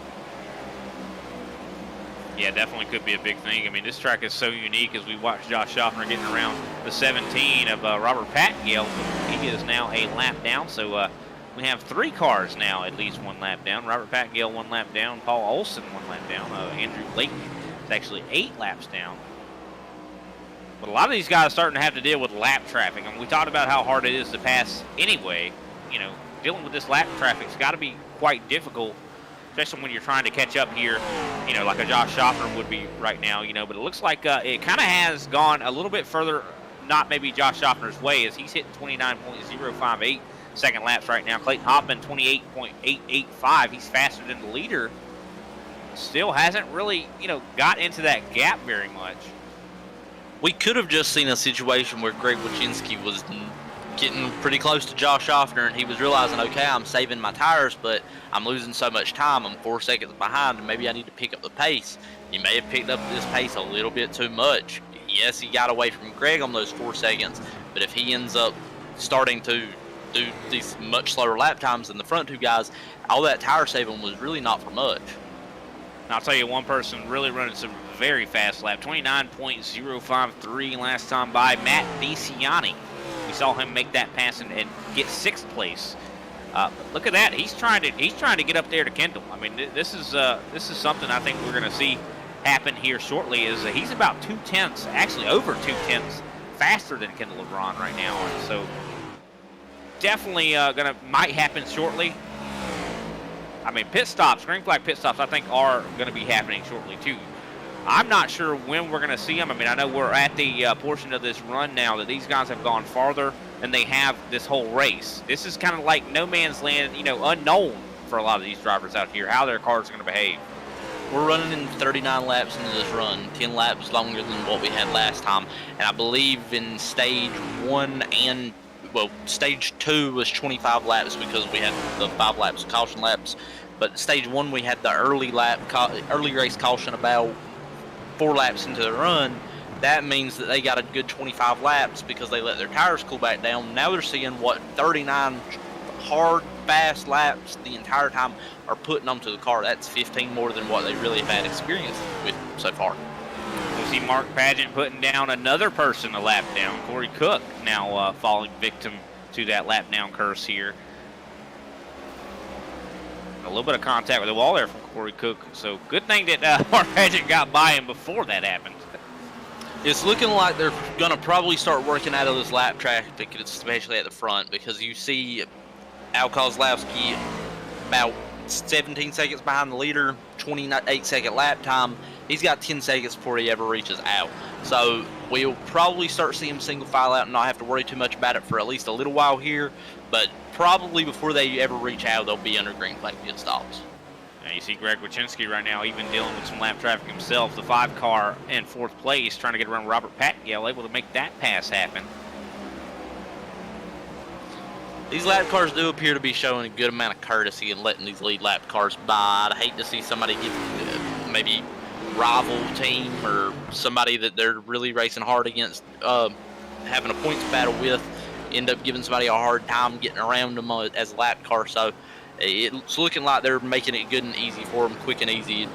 Speaker 2: Yeah, definitely could be a big thing. I mean, this track is so unique as we watch Josh Schaffner getting around the 17 of Robert Patgale. He is now a lap down, so we have 3 cars now at least 1 lap down. Robert Patgale 1 lap down, Paul Olson 1 lap down, Andrew Layton is actually 8 laps down. But a lot of these guys are starting to have to deal with lap traffic. I mean, we talked about how hard it is to pass anyway. You know, dealing with this lap traffic's got to be quite difficult, especially when you're trying to catch up here, you know, like a Josh Schaffner would be right now, you know. But it looks like it kind of has gone a little bit further, not maybe Josh Schaffner's way, as he's hitting 29.058 second laps right now. Clayton Hoffman, 28.885. He's faster than the leader. Still hasn't really, you know, got into that gap very much.
Speaker 10: We could have just seen a situation where Greg Wyszynski was getting pretty close to Josh Schaffner, and he was realizing, okay, I'm saving my tires, but I'm losing so much time. I'm 4 seconds behind, and maybe I need to pick up the pace. He may have picked up this pace a little bit too much. Yes, he got away from Greg on those 4 seconds, but if he ends up starting to do these much slower lap times than the front 2 guys, all that tire saving was really not for much.
Speaker 2: And I'll tell you, one person really running some very fast lap, 29.053 last time by, Matt DeCiani. We saw him make that pass and get 6th place. Look at that. He's trying to get up there to Kendall. I mean, this is something I think we're going to see happen here shortly. Is he's about 2/10, actually over 2/10 faster than Kendall LeBron right now. And so definitely might happen shortly. I mean, pit stops, green flag pit stops, I think are going to be happening shortly too. I'm not sure when we're going to see them. I mean, I know we're at the portion of this run now that these guys have gone farther than they have this whole race. This is kind of like no man's land, unknown for a lot of these drivers out here, how their cars are going to behave.
Speaker 3: We're running in 39 laps into this run, 10 laps longer than what we had last time. And I believe in stage 1 and, stage 2 was 25 laps because we had the 5 laps of caution laps. But stage 1, we had the early race caution about 4 laps into the run. That means that they got a good 25 laps because they let their tires cool back down. Now they're seeing 39 hard, fast laps the entire time are putting onto the car. That's 15 more than what they really have had experience with so far.
Speaker 2: We see Mark Pageant putting down another person a lap down. Corey Cook now falling victim to that lap down curse here. A little bit of contact with the wall there from Corey Cook. So good thing that Mark Pageant got by him before that happened.
Speaker 3: It's looking like they're going to probably start working out of this lap traffic, especially at the front, because you see Al Kozlowski about 17 seconds behind the leader, 28-second lap time. He's got 10 seconds before he ever reaches out. So we'll probably start seeing him single file out and not have to worry too much about it for at least a little while here. But probably before they ever reach out, they'll be under green flag pit stops.
Speaker 2: Now you see Greg Wachinski right now even dealing with some lap traffic himself. The 5 car in 4th place trying to get around Robert Patgale, able to make that pass happen.
Speaker 3: These lap cars do appear to be showing a good amount of courtesy and letting these lead lap cars by. I'd hate to see somebody give maybe rival team or somebody that they're really racing hard against, having a points battle with, end up giving somebody a hard time getting around them as a lap car. So it's looking like they're making it good and easy for them, quick and easy.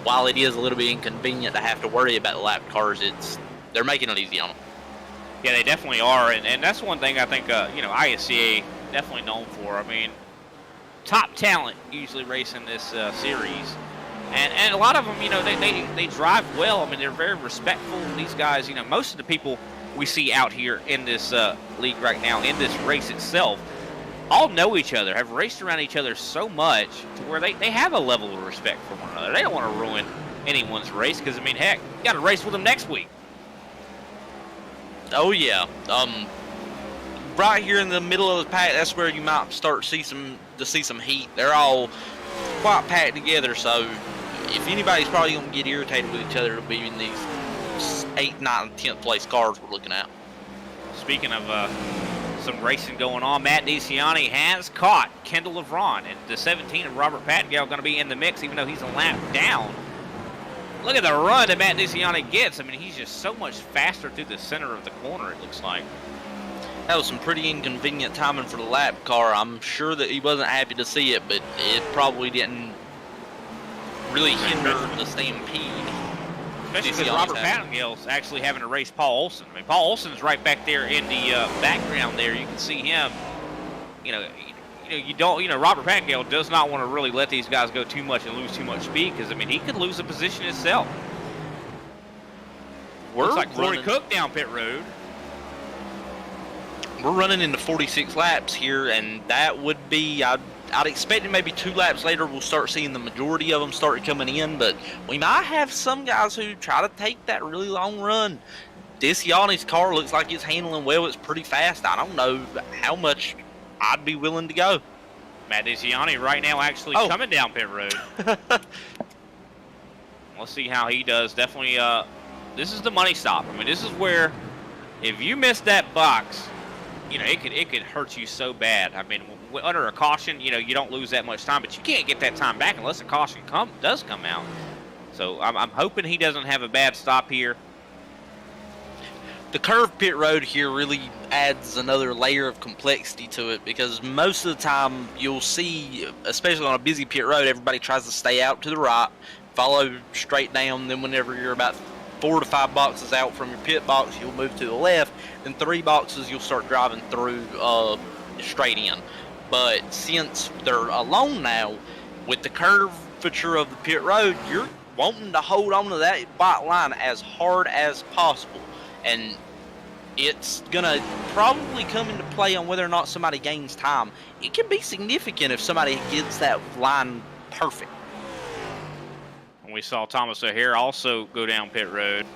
Speaker 3: While it is a little bit inconvenient to have to worry about the lap cars, they're making it easy on them.
Speaker 2: Yeah, they definitely are, and that's one thing I think ISCA definitely known for. I mean, top talent usually racing this series, and a lot of them, they drive well. I mean, they're very respectful. These guys, most of the people we see out here in this league right now, in this race itself, all know each other, have raced around each other so much to where they have a level of respect for one another. They don't want to ruin anyone's race because, I mean, heck, you got to race with them next week.
Speaker 3: Oh yeah, right here in the middle of the pack, that's where you might start to see some heat. They're all quite packed together, so if anybody's probably going to get irritated with each other, it'll be in these 8th, 9th, and 10th place cars we're looking at.
Speaker 2: Speaking of some racing going on, Matt DeCiani has caught Kendall LeBron, and the 17 of Robert Patgale going to be in the mix, even though he's a lap down. Look at the run that Matt DeCiani gets. I mean, he's just so much faster through the center of the corner, it looks like.
Speaker 3: That was some pretty inconvenient timing for the lap car. I'm sure that he wasn't happy to see it, but it probably didn't really hinder the stampede.
Speaker 2: Especially because Robert Patgale's actually having to race Paul Olson. I mean, Paul Olson's right back there in the background there. You can see him. Robert Patgale does not want to really let these guys go too much and lose too much speed because, I mean, he could lose the position himself. Looks like Corey Cook down pit road.
Speaker 3: We're running into 46 laps here, and that would be, I'd expect maybe 2 laps later we'll start seeing the majority of them start coming in, but we might have some guys who try to take that really long run. DeCiani's car looks like it's handling well. It's pretty fast. I don't know how much I'd be willing to go.
Speaker 2: Matt DeCiani right now actually coming down pit road. Let's see how he does. Definitely, this is the money stop. I mean, this is where if you miss that box, it could hurt you so bad. I mean, under a caution, you don't lose that much time, but you can't get that time back unless a caution does come out. So I'm hoping he doesn't have a bad stop here.
Speaker 3: The curved pit road here really adds another layer of complexity to it because most of the time you'll see, especially on a busy pit road, everybody tries to stay out to the right,
Speaker 10: follow straight down. Then whenever you're about 4 to 5 boxes out from your pit box, you'll move to the left. Then 3 boxes, you'll start driving through straight in. But since they're alone now, with the curvature of the pit road, you're wanting to hold on to that white line as hard as possible. And it's going to probably come into play on whether or not somebody gains time. It can be significant if somebody gets that line perfect.
Speaker 2: And we saw Thomas O'Hare also go down pit road.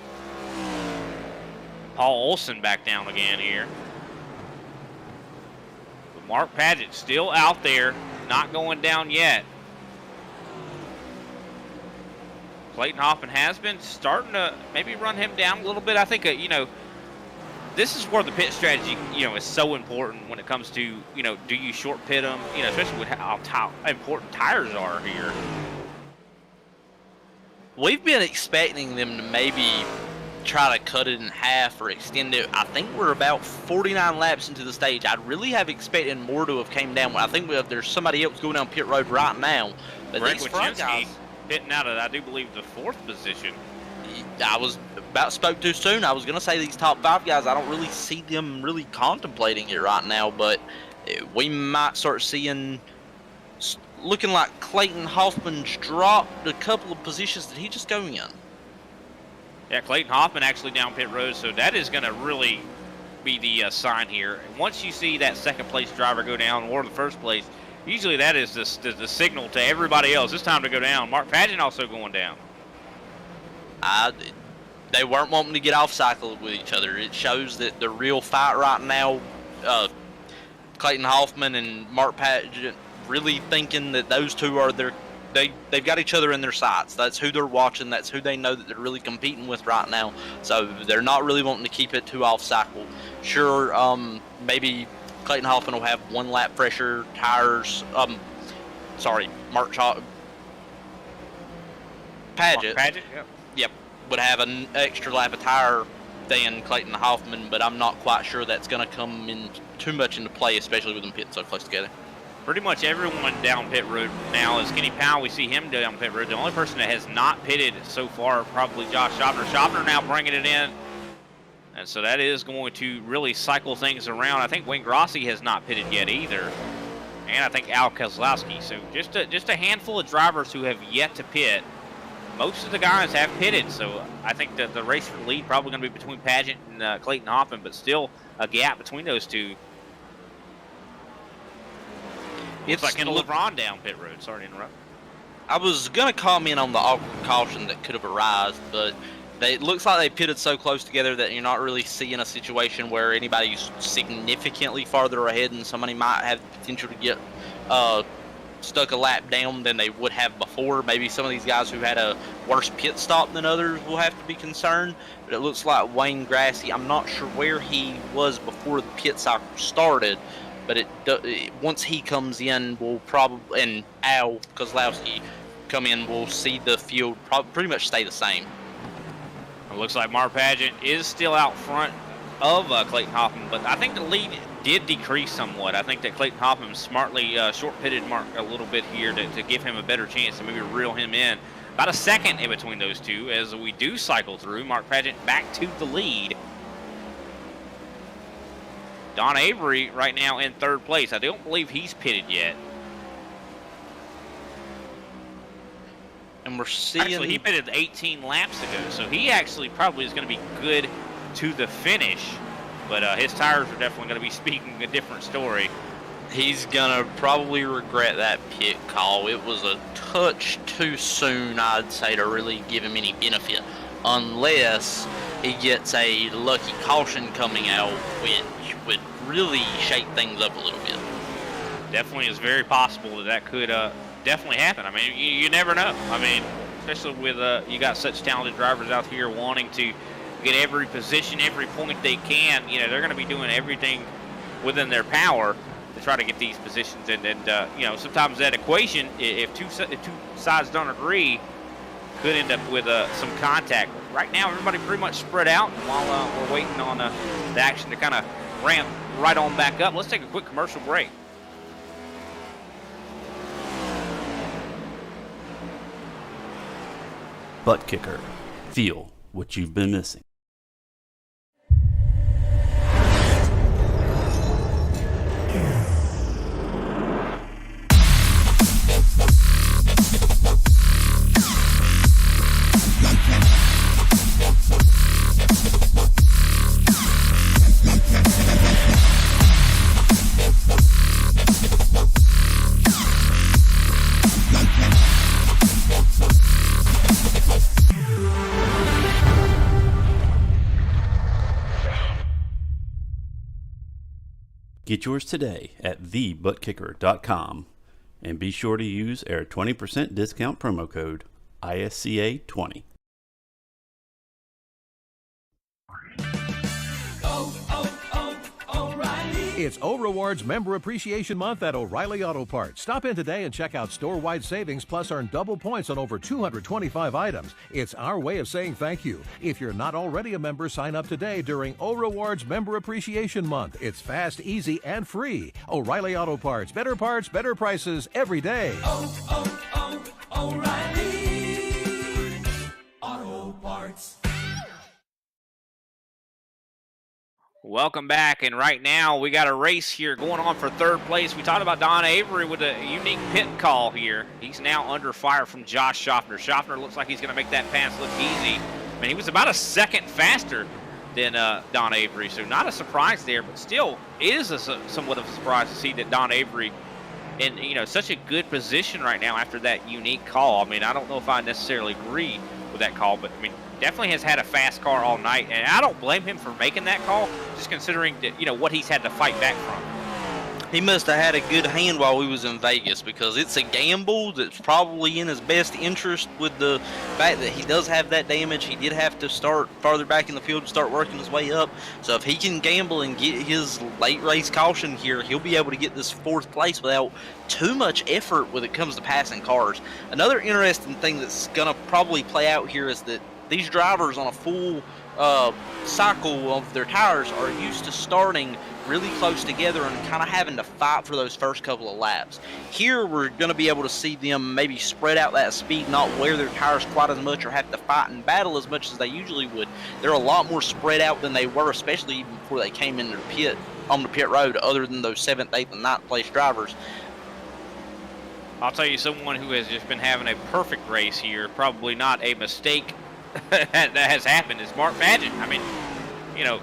Speaker 2: Paul Olson back down again here. But Mark Paget still out there, not going down yet. Clayton Hoffman has been starting to maybe run him down a little bit. I think, this is where the pit strategy, is so important when it comes to, do you short pit them, especially with how important tires are here.
Speaker 10: We've been expecting them to maybe try to cut it in half or extend it. I think we're about 49 laps into the stage. I really have expected more to have came down. I think there's somebody else going down pit road right now. But
Speaker 2: Greg
Speaker 10: these front guys,
Speaker 2: pitting out of, I do believe, the 4th position.
Speaker 10: I was about spoke too soon. I was going to say these top 5 guys, I don't really see them really contemplating it right now, but we might start seeing, looking like Clayton Hoffman's dropped a couple of positions. Did he just go in?
Speaker 2: Yeah, Clayton Hoffman actually down pit road, so that is going to really be the sign here. And once you see that second place driver go down or the first place, usually that is the signal to everybody else. It's time to go down. Mark Paget also going down.
Speaker 10: They weren't wanting to get off cycle with each other. It shows that the real fight right now, Clayton Hoffman and Mark Paget really thinking that those two are they've got each other in their sights. That's who they're watching. That's who they know that they're really competing with right now. So they're not really wanting to keep it too off cycle. Sure, maybe Clayton Hoffman will have 1 lap fresher tires. Paget. Yep, would have an extra lap of tire than Clayton Hoffman, but I'm not quite sure that's going to come in too much into play, especially with them pitting so close together.
Speaker 2: Pretty much everyone down pit road now is Kenny Powell. We see him down pit road. The only person that has not pitted so far, probably Josh Schopner. Schopner now bringing it in. And so that is going to really cycle things around. I think Wayne Grossi has not pitted yet either. And I think Al Kozlowski. So just a handful of drivers who have yet to pit. Most of the guys have pitted. So I think that the race for the lead probably going to be between Paget and Clayton Hoffman, but still a gap between those two. It's like Kendall LeBron down pit road. Sorry to interrupt.
Speaker 10: I was going to comment on the awkward caution that could have arisen, but it looks like they pitted so close together that you're not really seeing a situation where anybody's significantly farther ahead and somebody might have the potential to get stuck a lap down than they would have before. Maybe some of these guys who had a worse pit stop than others will have to be concerned, but it looks like Wayne Grassi, I'm not sure where he was before the pit cycle started, but once he comes in, we'll probably, and Al Kozlowski come in, we'll see the field pretty much stay the same.
Speaker 2: It looks like Mark Paget is still out front of Clayton Hoffman, but I think the lead did decrease somewhat. I think that Clayton Hoffman smartly short-pitted Mark a little bit here to give him a better chance to maybe reel him in. About a second in between those two as we do cycle through. Mark Paget back to the lead. Don Avery right now in 3rd place. I don't believe he's pitted yet.
Speaker 10: And we're seeing...
Speaker 2: Actually, he pitted 18 laps ago, so he actually probably is going to be good to the finish. But his tires are definitely going to be speaking a different story.
Speaker 10: He's going to probably regret that pit call. It was a touch too soon, I'd say, to really give him any benefit. Unless he gets a lucky caution coming out, which would really shake things up a little bit.
Speaker 2: Definitely is very possible that could definitely happen. I mean, you never know. I mean, especially with you got such talented drivers out here wanting to get every position, every point they can. They're going to be doing everything within their power to try to get these positions. And sometimes that equation, if two sides don't agree, could end up with some contact. Right now, everybody pretty much spread out while we're waiting on the action to kind of ramp right on back up. Let's take a quick commercial break.
Speaker 1: ButtKicker. Feel what you've been missing. Get yours today at TheButtKicker.com and be sure to use our 20% discount promo code ISCA20.
Speaker 7: It's O Rewards Member Appreciation Month at O'Reilly Auto Parts. Stop in today and check out store-wide savings plus earn double points on over 225 items. It's our way of saying thank you. If you're not already a member, sign up today during O Rewards Member Appreciation Month. It's fast, easy, and free. O'Reilly Auto Parts. Better prices every day.
Speaker 8: O'Reilly Auto Parts.
Speaker 2: Welcome back, and right now we got a race here going on for third place. We talked about Don Avery with a unique pit call here. He's now under fire from Josh Schaffner. Schaffner looks like he's going to make that pass look easy. I mean, he was about a second faster than Don Avery, so not a surprise there, but still it is somewhat of a surprise to see that Don Avery in such a good position right now after that unique call. I mean, I don't know if I necessarily agree with that call, but I mean, definitely has had a fast car all night, and I don't blame him for making that call, just considering that, what he's had to fight back from.
Speaker 10: He must have had a good hand while we was in Vegas, because it's a gamble that's probably in his best interest with the fact that he does have that damage. He did have to start farther back in the field to start working his way up. So if he can gamble and get his late race caution here, he'll be able to get this fourth place without too much effort when it comes to passing cars. Another interesting thing that's going to probably play out here is that these drivers on a full cycle of their tires are used to starting really close together and kind of having to fight for those first couple of laps. Here we're going to be able to see them maybe spread out that speed, not wear their tires quite as much or have to fight and battle as much as they usually would. They're a lot more spread out than they were, especially even before they came into the pit, on the pit road, other than those 7th, 8th, and 9th place drivers.
Speaker 2: I'll tell you, someone who has just been having a perfect race here, probably not a mistake that has happened, is Mark Padgett. I mean,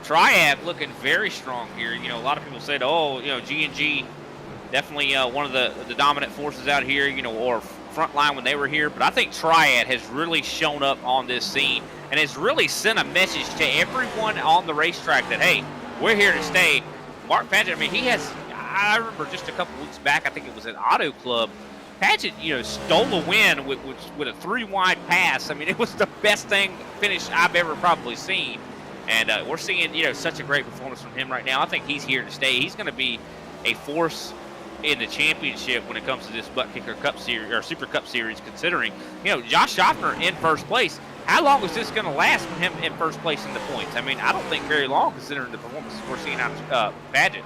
Speaker 2: Triad looking very strong here. A lot of people said, G&G definitely one of the dominant forces out here, or front line when they were here. But I think Triad has really shown up on this scene and has really sent a message to everyone on the racetrack that, hey, we're here to stay. Mark Padgett, I mean, I remember just a couple weeks back, I think it was at Auto Club, Padgett, stole a win with a 3-wide pass. I mean, it was the best finish I've ever probably seen. And we're seeing, such a great performance from him right now. I think he's here to stay. He's going to be a force in the championship when it comes to this ButtKicker Cup Series or Super Cup Series, considering, Josh Schaffner in first place. How long is this going to last with him in first place in the points? I mean, I don't think very long, considering the performances we're seeing out of Padgett.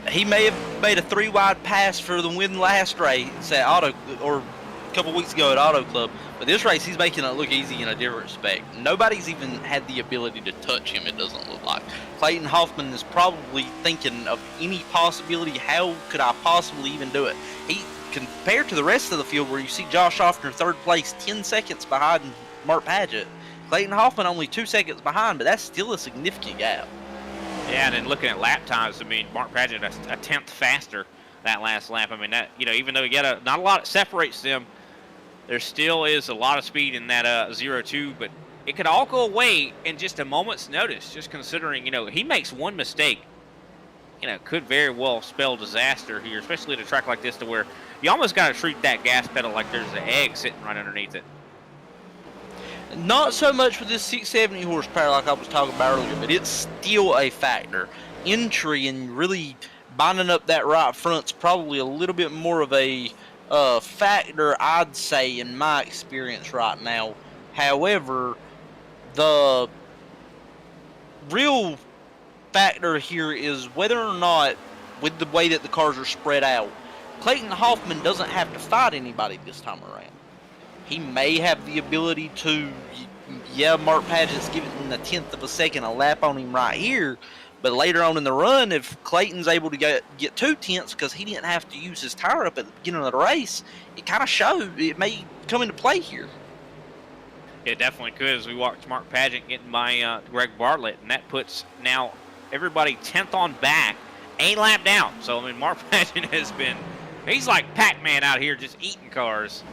Speaker 10: He may have made a 3-wide pass for the win last race at a couple weeks ago at Auto Club, but this race he's making it look easy in a different respect. Nobody's even had the ability to touch him, it doesn't look like. Clayton Hoffman is probably thinking of any possibility, how could I possibly even do it? He, compared to the rest of the field where you see Josh Schaffner third place 10 seconds behind Mark Padgett, Clayton Hoffman only 2 seconds behind, but that's still a significant gap.
Speaker 2: Yeah, and then looking at lap times, I mean, Mark Padgett a 10th faster that last lap. I mean, that even though you got not a lot separates them, there still is a lot of speed in that 0-2, but it could all go away in just a moment's notice. Just considering, he makes one mistake, could very well spell disaster here, especially at a track like this, to where you almost got to treat that gas pedal like there's an egg sitting right underneath it.
Speaker 10: Not so much with this 670 horsepower like I was talking about earlier, but it's still a factor. Entry and really binding up that right front's probably a little bit more of a factor, I'd say, in my experience right now. However, the real factor here is whether or not, with the way that the cars are spread out, Clayton Hoffman doesn't have to fight anybody this time around. he may have the ability to, yeah, Mark Paget's giving a 1/10 of a second a lap on him right here, but later on in the run, if Clayton's able to get 2/10 because he didn't have to use his tire up at the beginning of the race, it kind of showed it may come into play here.
Speaker 2: It definitely could, as we watch Mark Paget getting by Greg Bartlett, and that puts now everybody 10th on back, a lap down. So, I mean, Mark Paget has been, he's like Pac-Man out here just eating cars.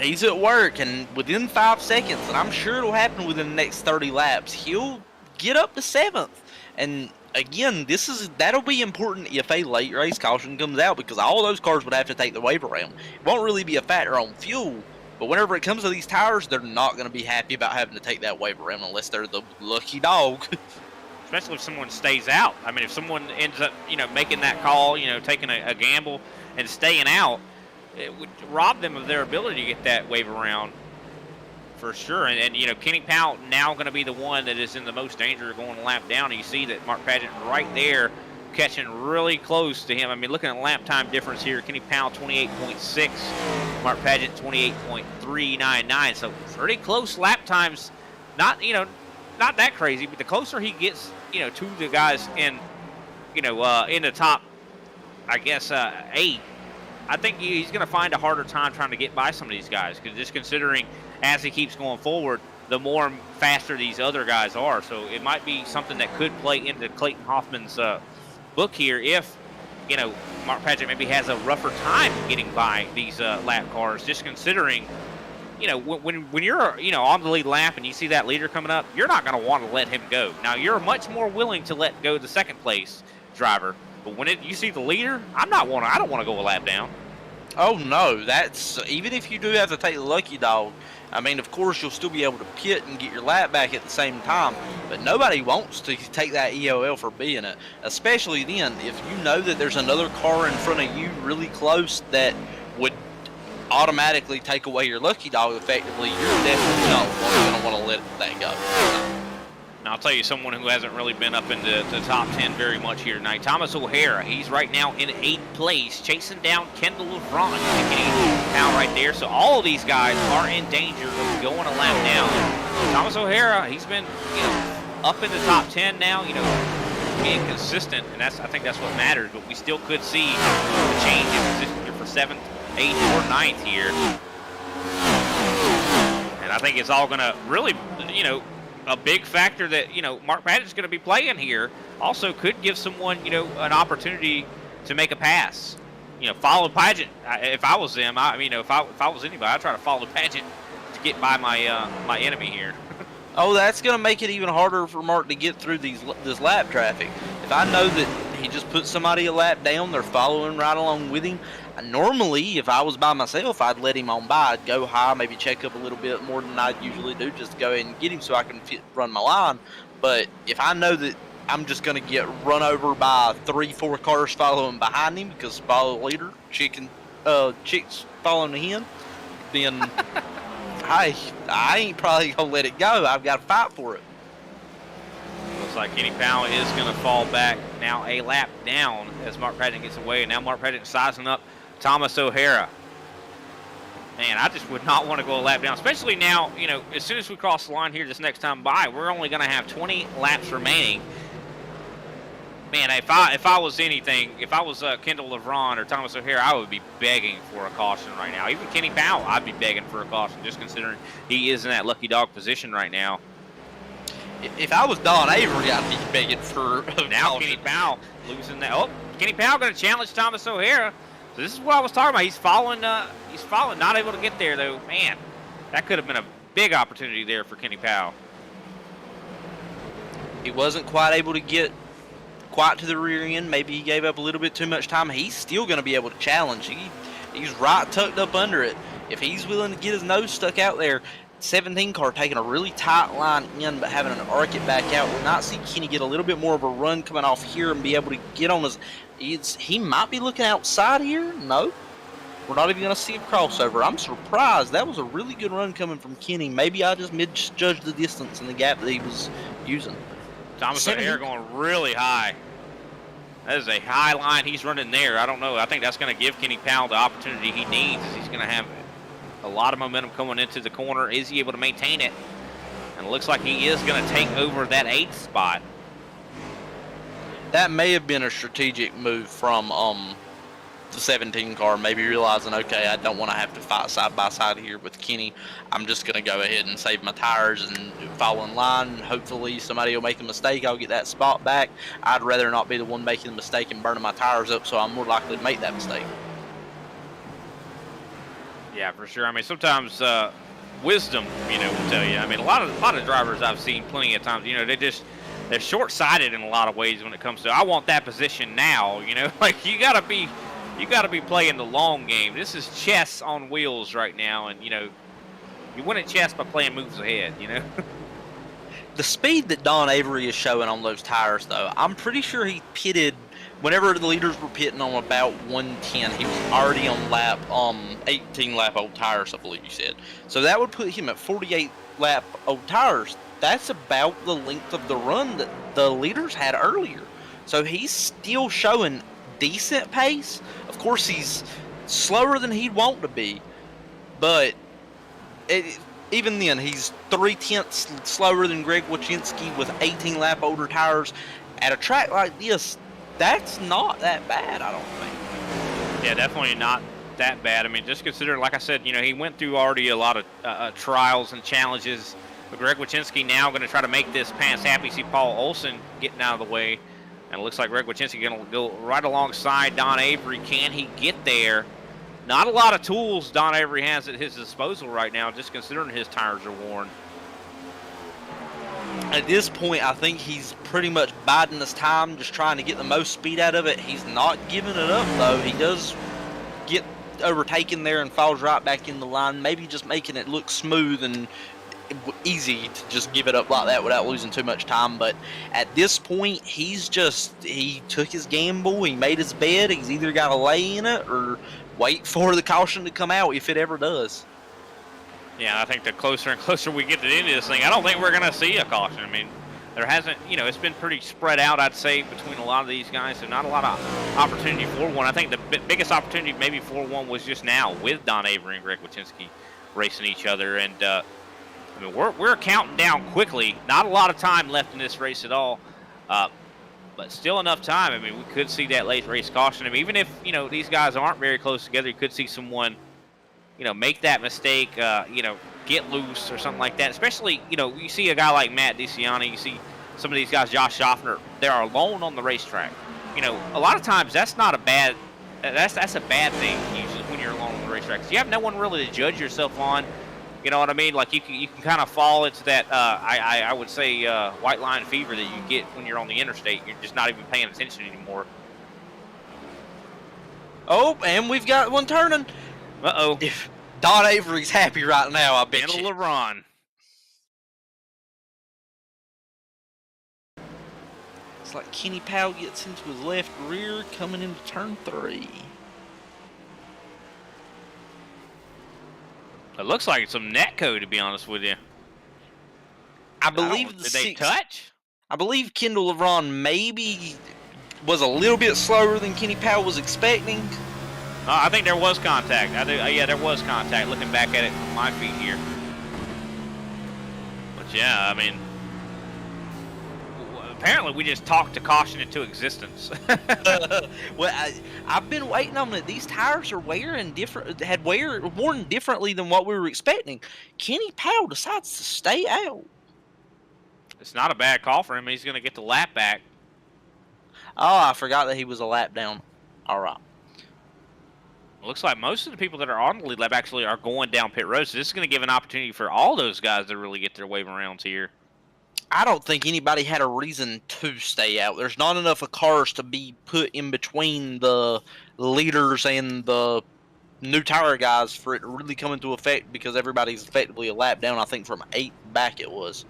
Speaker 10: He's at work, and within 5 seconds, and I'm sure it'll happen within the next 30 laps, he'll get up to 7th. And again, that'll be important if a late race caution comes out, because all those cars would have to take the wave around. It won't really be a factor on fuel, but whenever it comes to these tires, they're not going to be happy about having to take that wave around unless they're the lucky dog.
Speaker 2: Especially if someone stays out. I mean, if someone ends up, making that call, taking a gamble and staying out, it would rob them of their ability to get that wave around for sure. And Kenny Powell now going to be the one that is in the most danger of going a lap down. And you see that Mark Paget right there catching really close to him. I mean, looking at lap time difference here, Kenny Powell 28.6, Mark Paget 28.399. So pretty close lap times. Not that crazy, but the closer he gets, to the guys in the top, I guess, 8, I think he's going to find a harder time trying to get by some of these guys, because just considering as he keeps going forward, the more faster these other guys are. So it might be something that could play into Clayton Hoffman's book here if, Mark Paget maybe has a rougher time getting by these lap cars, just considering, when you're, on the lead lap and you see that leader coming up, you're not going to want to let him go. Now, you're much more willing to let go the second place driver, but when you see the leader, I don't want to go a lap down.
Speaker 10: Oh no, that's even if you do have to take the lucky dog. I mean, of course, you'll still be able to pit and get your lap back at the same time, but nobody wants to take that EOL for being it, especially then if you know that there's another car in front of you really close that would automatically take away your lucky dog effectively. You're definitely not going to want to let that go.
Speaker 2: Now, I'll tell you someone who hasn't really been up into the top 10 very much here tonight. Thomas O'Hara, he's right now in 8th place, chasing down Kendall LeBron. Now right there. So all of these guys are in danger of going a lap down. Thomas O'Hara, he's been, up in the top 10 now, being consistent, and I think that's what matters. But we still could see a change in position here for 7th, 8th, or 9th here. And I think it's all going to really, a big factor that, Mark Paget's going to be playing here also could give someone, an opportunity to make a pass. Follow Paget. If I was them, if I was anybody, I'd try to follow Paget to get by my enemy here.
Speaker 10: Oh, that's going to make it even harder for Mark to get through this lap traffic. If I know that he just put somebody a lap down, they're following right along with him. Normally, if I was by myself, I'd let him on by. I'd go high, maybe check up a little bit more than I usually do, just to go ahead and get him so I can run my line. But if I know that I'm just going to get run over by 3-4 cars following behind him because follow the leader, chicks following him, then I ain't probably going to let it go. I've got to fight for it.
Speaker 2: Looks like Kenny Powell is going to fall back now a lap down as Mark Paget gets away. And now Mark Paget sizing up Thomas O'Hara. Man, I just would not want to go a lap down, especially now, as soon as we cross the line here this next time by, we're only going to have 20 laps remaining. Man, if I was anything, if I was Kendall LeBron or Thomas O'Hara, I would be begging for a caution right now. Even Kenny Powell, I'd be begging for a caution, just considering he is in that lucky dog position right now.
Speaker 10: If I was Don Avery, I'd be begging for a
Speaker 2: now
Speaker 10: caution.
Speaker 2: Kenny Powell losing that. Oh, Kenny Powell going to challenge Thomas O'Hara. So this is what I was talking about. He's falling, not able to get there though. Man, that could have been a big opportunity there for Kenny Powell.
Speaker 10: He wasn't quite able to get quite to the rear end. Maybe he gave up a little bit too much time. He's still going to be able to challenge. He's right tucked up under it. If he's willing to get his nose stuck out there, 17 car taking a really tight line in but having an arc it back out. We'll not see Kenny get a little bit more of a run coming off here and be able to get on his... He might be looking outside here. No. We're not even going to see a crossover. I'm surprised. That was a really good run coming from Kenny. Maybe I just misjudged the distance and the gap that he was using.
Speaker 2: Thomas O'Hara going really high. That is a high line he's running there. I don't know. I think that's going to give Kenny Powell the opportunity he needs. As he's going to have a lot of momentum coming into the corner. Is he able to maintain it? And it looks like he is going to take over that 8th spot.
Speaker 3: That may have been a strategic move from the 17 car, maybe realizing, okay, I don't want to have to fight side by side here with Kenny. I'm just going to go ahead and save my tires and follow in line. Hopefully somebody will make a mistake. I'll get that spot back. I'd rather not be the one making the mistake and burning my tires up, so I'm more likely to make that mistake.
Speaker 2: Yeah, for sure. I mean, sometimes wisdom, will tell you. I mean, a lot of drivers I've seen plenty of times, they're short-sighted in a lot of ways when it comes to, I want that position now, like you gotta be playing the long game. This is chess on wheels right now, and you win at chess by playing moves ahead.
Speaker 3: The speed that Don Avery is showing on those tires, though, I'm pretty sure he pitted whenever the leaders were pitting on about 110. He was already on lap 18 lap old tires, I believe you said. So that would put him at 48 lap old tires. That's about the length of the run that the leaders had earlier. So he's still showing decent pace. Of course, he's slower than he'd want to be, but even then, he's 0.3 slower than Greg Wyszynski with 18 lap older tires. At a track like this, that's not that bad, I don't think.
Speaker 2: Yeah, definitely not that bad. I mean, just consider, like I said, he went through already a lot of trials and challenges. But Greg Wyszynski now going to try to make this pass happy. See Paul Olson getting out of the way. And it looks like Greg Wyszynski going to go right alongside Don Avery. Can he get there? Not a lot of tools Don Avery has at his disposal right now, just considering his tires are worn.
Speaker 3: At this point, I think he's pretty much biding his time, just trying to get the most speed out of it. He's not giving it up, though. He does get overtaken there and falls right back in the line, maybe just making it look smooth and easy to just give it up like that without losing too much time. But at this point, he took his gamble, he made his bed. He's either got to lay in it or wait for the caution to come out if it ever does.
Speaker 2: Yeah, I think the closer and closer we get to the end of this thing, I don't think we're going to see a caution. I mean, there hasn't, it's been pretty spread out, I'd say, between a lot of these guys, so not a lot of opportunity for one. I think the biggest opportunity maybe for one was just now with Don Avery and Greg Wyszynski racing each other. And I mean, we're counting down quickly. Not a lot of time left in this race at all, but still enough time. I mean, we could see that late race caution. I mean, even if these guys aren't very close together, you could see someone make that mistake, get loose or something like that. Especially you see a guy like Matt DeCiani, you see some of these guys, Josh Schaffner, they are alone on the racetrack. A lot of times that's not a bad. That's a bad thing usually when you're alone on the racetrack. 'Cause you have no one really to judge yourself on. You know what I mean? Like you can kind of fall into that I would say white line fever that you get when you're on the interstate. You're just not even paying attention anymore.
Speaker 3: Oh, and we've got one turning.
Speaker 2: Uh-oh.
Speaker 3: If Don Avery's happy right now, I bet you.
Speaker 2: LeBron.
Speaker 3: It's like Kenny Powell gets into his left rear coming into turn 3.
Speaker 2: It looks like some netco, to be honest with you.
Speaker 3: I believe
Speaker 2: did they touch?
Speaker 3: I believe Kendall LeBron maybe was a little bit slower than Kenny Powell was expecting.
Speaker 2: I think there was contact. Yeah, there was contact. Looking back at it from my feet here. But yeah, I mean, apparently we just talked to caution into existence.
Speaker 3: Well, I've been waiting on it. These tires are wearing different. Worn differently than what we were expecting. Kenny Powell decides to stay out.
Speaker 2: It's not a bad call for him. He's going to get the lap back.
Speaker 3: Oh, I forgot that he was a lap down. All right.
Speaker 2: It looks like most of the people that are on the lead lap actually are going down pit road. So this is going to give an opportunity for all those guys to really get their wave arounds here.
Speaker 3: I don't think anybody had a reason to stay out. There's not enough of cars to be put in between the leaders and the new tire guys for it to really come into effect, because everybody's effectively a lap down. I think from 8 back it was.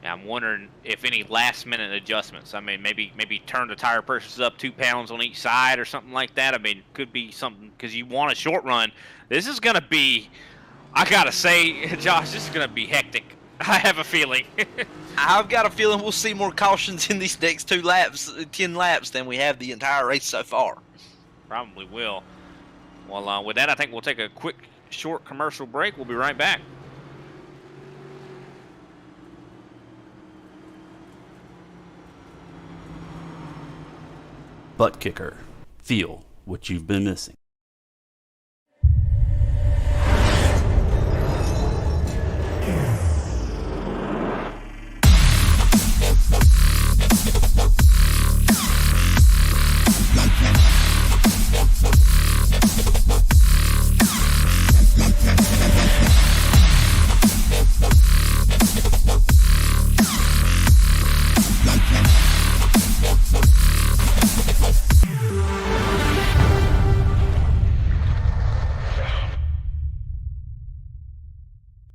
Speaker 2: Yeah, I'm wondering if any last-minute adjustments. I mean, maybe turn the tire pressures up 2 pounds on each side or something like that. I mean, could be something, because you want a short run. This is going to be, I got to say, Josh, this is going to be hectic. I have a feeling.
Speaker 3: I've got a feeling we'll see more cautions in these next 10 laps than we have the entire race so far.
Speaker 2: Probably will. Well, with that, I think we'll take a quick short commercial break. We'll be right back.
Speaker 1: ButtKicker. Feel what you've been missing.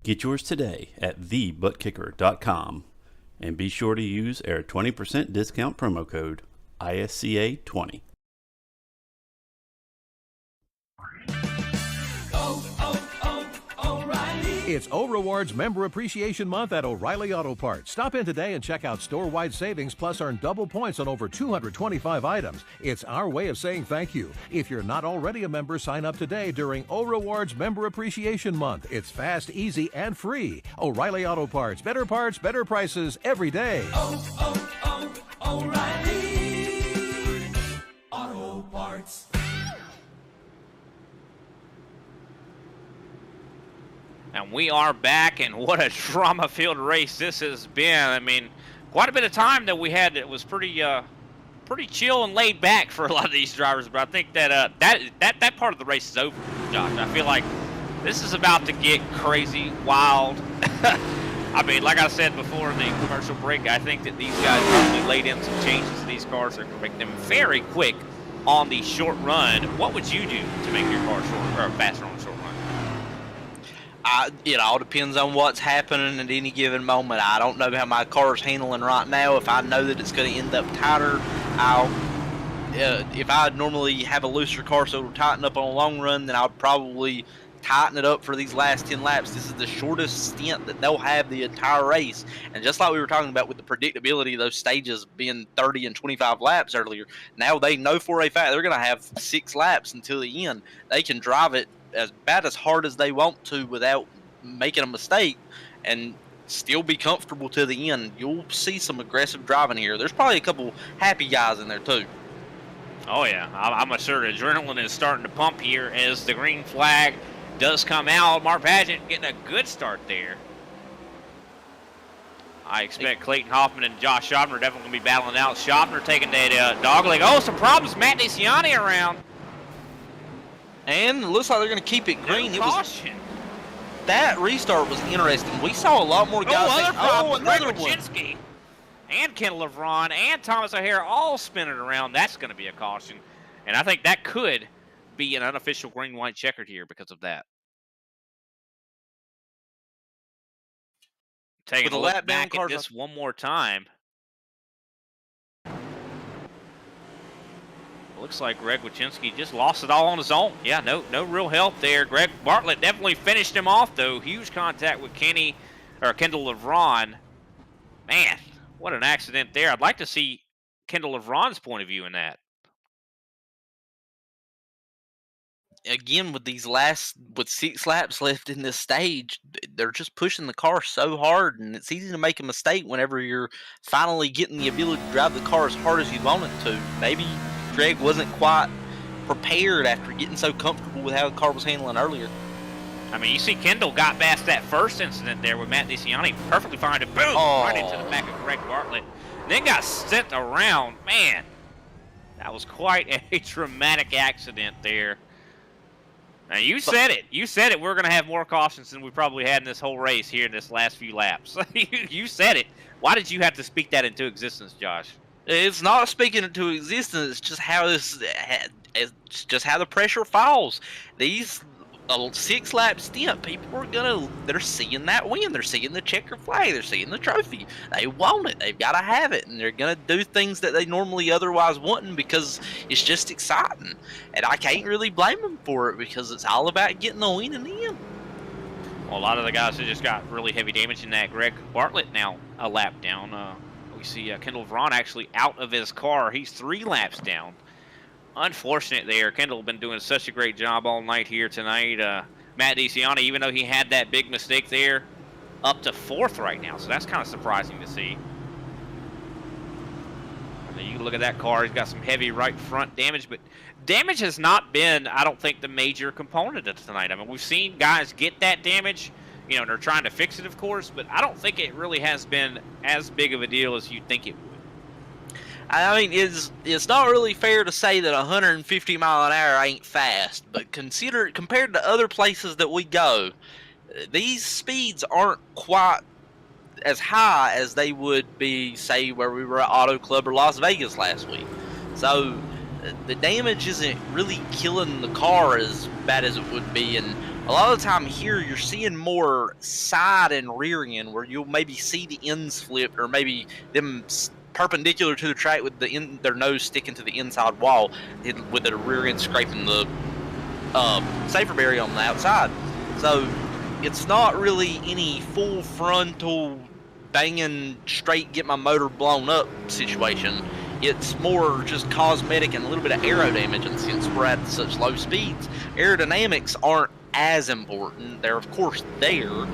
Speaker 1: Get yours today at TheButtKicker.com and be sure to use our 20% discount promo code ISCA20.
Speaker 7: It's O Rewards Member Appreciation Month at O'Reilly Auto Parts. Stop in today and check out store-wide savings plus earn double points on over 225 items. It's our way of saying thank you. If you're not already a member, sign up today during O Rewards Member Appreciation Month. It's fast, easy, and free. O'Reilly Auto Parts. Better prices every day.
Speaker 8: O'Reilly Auto Parts.
Speaker 2: And we are back, and what a drama-filled race this has been. I mean, quite a bit of time that we had. It was pretty chill and laid back for a lot of these drivers. But I think that that part of the race is over, Josh. I feel like this is about to get crazy, wild. I mean, like I said before in the commercial break, I think that these guys probably laid in some changes to these cars that are going to make them very quick on the short run. What would you do to make your car short or faster on the short run?
Speaker 10: It all depends on what's happening at any given moment. I don't know how my car's handling right now. If I know that it's going to end up tighter, if I normally have a looser car so it'll tighten up on a long run, then I'll probably tighten it up for these last 10 laps. This is the shortest stint that they'll have the entire race. And just like we were talking about with the predictability of those stages being 30 and 25 laps earlier, now they know for a fact they're going to have 6 laps until the end. They can drive it about as hard as they want to without making a mistake and still be comfortable to the end. You'll see some aggressive driving here. There's probably a couple happy guys in there too.
Speaker 2: Oh yeah, I'm sure the adrenaline is starting to pump here as the green flag does come out. Mark Pageant getting a good start there. I expect Clayton Hoffman and Josh Schaubner definitely going to be battling out. Schaubner taking that dog leg. Oh, some problems. Matt DeCiani around.
Speaker 10: And it looks like they're going to keep it green.
Speaker 2: No caution.
Speaker 10: That restart was interesting. We saw a lot more guys.
Speaker 2: Another one. And Kendall LeVron and Thomas O'Hare all spinning around. That's going to be a caution. And I think that could be an unofficial green-white checkered here because of that. Taking a look back at this one more time. Looks like Greg Wyszynski just lost it all on his own. Yeah, no real help there. Greg Bartlett definitely finished him off, though. Huge contact with Kendall LeVron. Man, what an accident there. I'd like to see Kendall LeVron's point of view in that.
Speaker 10: Again, with 6 laps left in this stage, they're just pushing the car so hard, and it's easy to make a mistake whenever you're finally getting the ability to drive the car as hard as you want it to. Maybe Greg wasn't quite prepared after getting so comfortable with how the car was handling earlier.
Speaker 2: I mean, you see Kendall got past that first incident there with Matt DeCiani, perfectly fine to boom right into the back of Greg Bartlett. Then got sent around. Man, that was quite a dramatic accident there. Now, you said it. You said it. We're going to have more cautions than we probably had in this whole race here in this last few laps. You said it. Why did you have to speak that into existence, Josh?
Speaker 10: It's not speaking into existence. It's just how it's just how the pressure falls. These 6-lap stint, they're seeing that win. They're seeing the checker flag. They're seeing the trophy. They want it. They've got to have it, and they're gonna do things that they normally otherwise wouldn't because it's just exciting. And I can't really blame them for it because it's all about getting the win in the end.
Speaker 2: Well, a lot of the guys that just got really heavy damage in that. Greg Bartlett now a lap down. We see Kendall LeVron actually out of his car. He's 3 laps down. Unfortunate there. Kendall been doing such a great job all night here tonight. Matt DeCiani, even though he had that big mistake there, up to 4th right now. So that's kind of surprising to see. I mean, you can look at that car. He's got some heavy right front damage, but damage has not been, I don't think, the major component of tonight. I mean, we've seen guys get that damage, you know, and they're trying to fix it, of course, but I don't think it really has been as big of a deal as you'd think it would.
Speaker 10: I mean, it's not really fair to say that 150 mile an hour ain't fast, but compared to other places that we go, these speeds aren't quite as high as they would be, say, where we were at Auto Club or Las Vegas last week. So the damage isn't really killing the car as bad as it would be, and a lot of the time here you're seeing more side and rear end where you'll maybe see the ends flip, or maybe them perpendicular to the track with their nose sticking to the inside wall, with the rear end scraping the safer barrier on the outside. So it's not really any full frontal banging straight get my motor blown up situation. It's more just cosmetic and a little bit of aero damage, and since we're at such low speeds, aerodynamics aren't as important. They're of course there,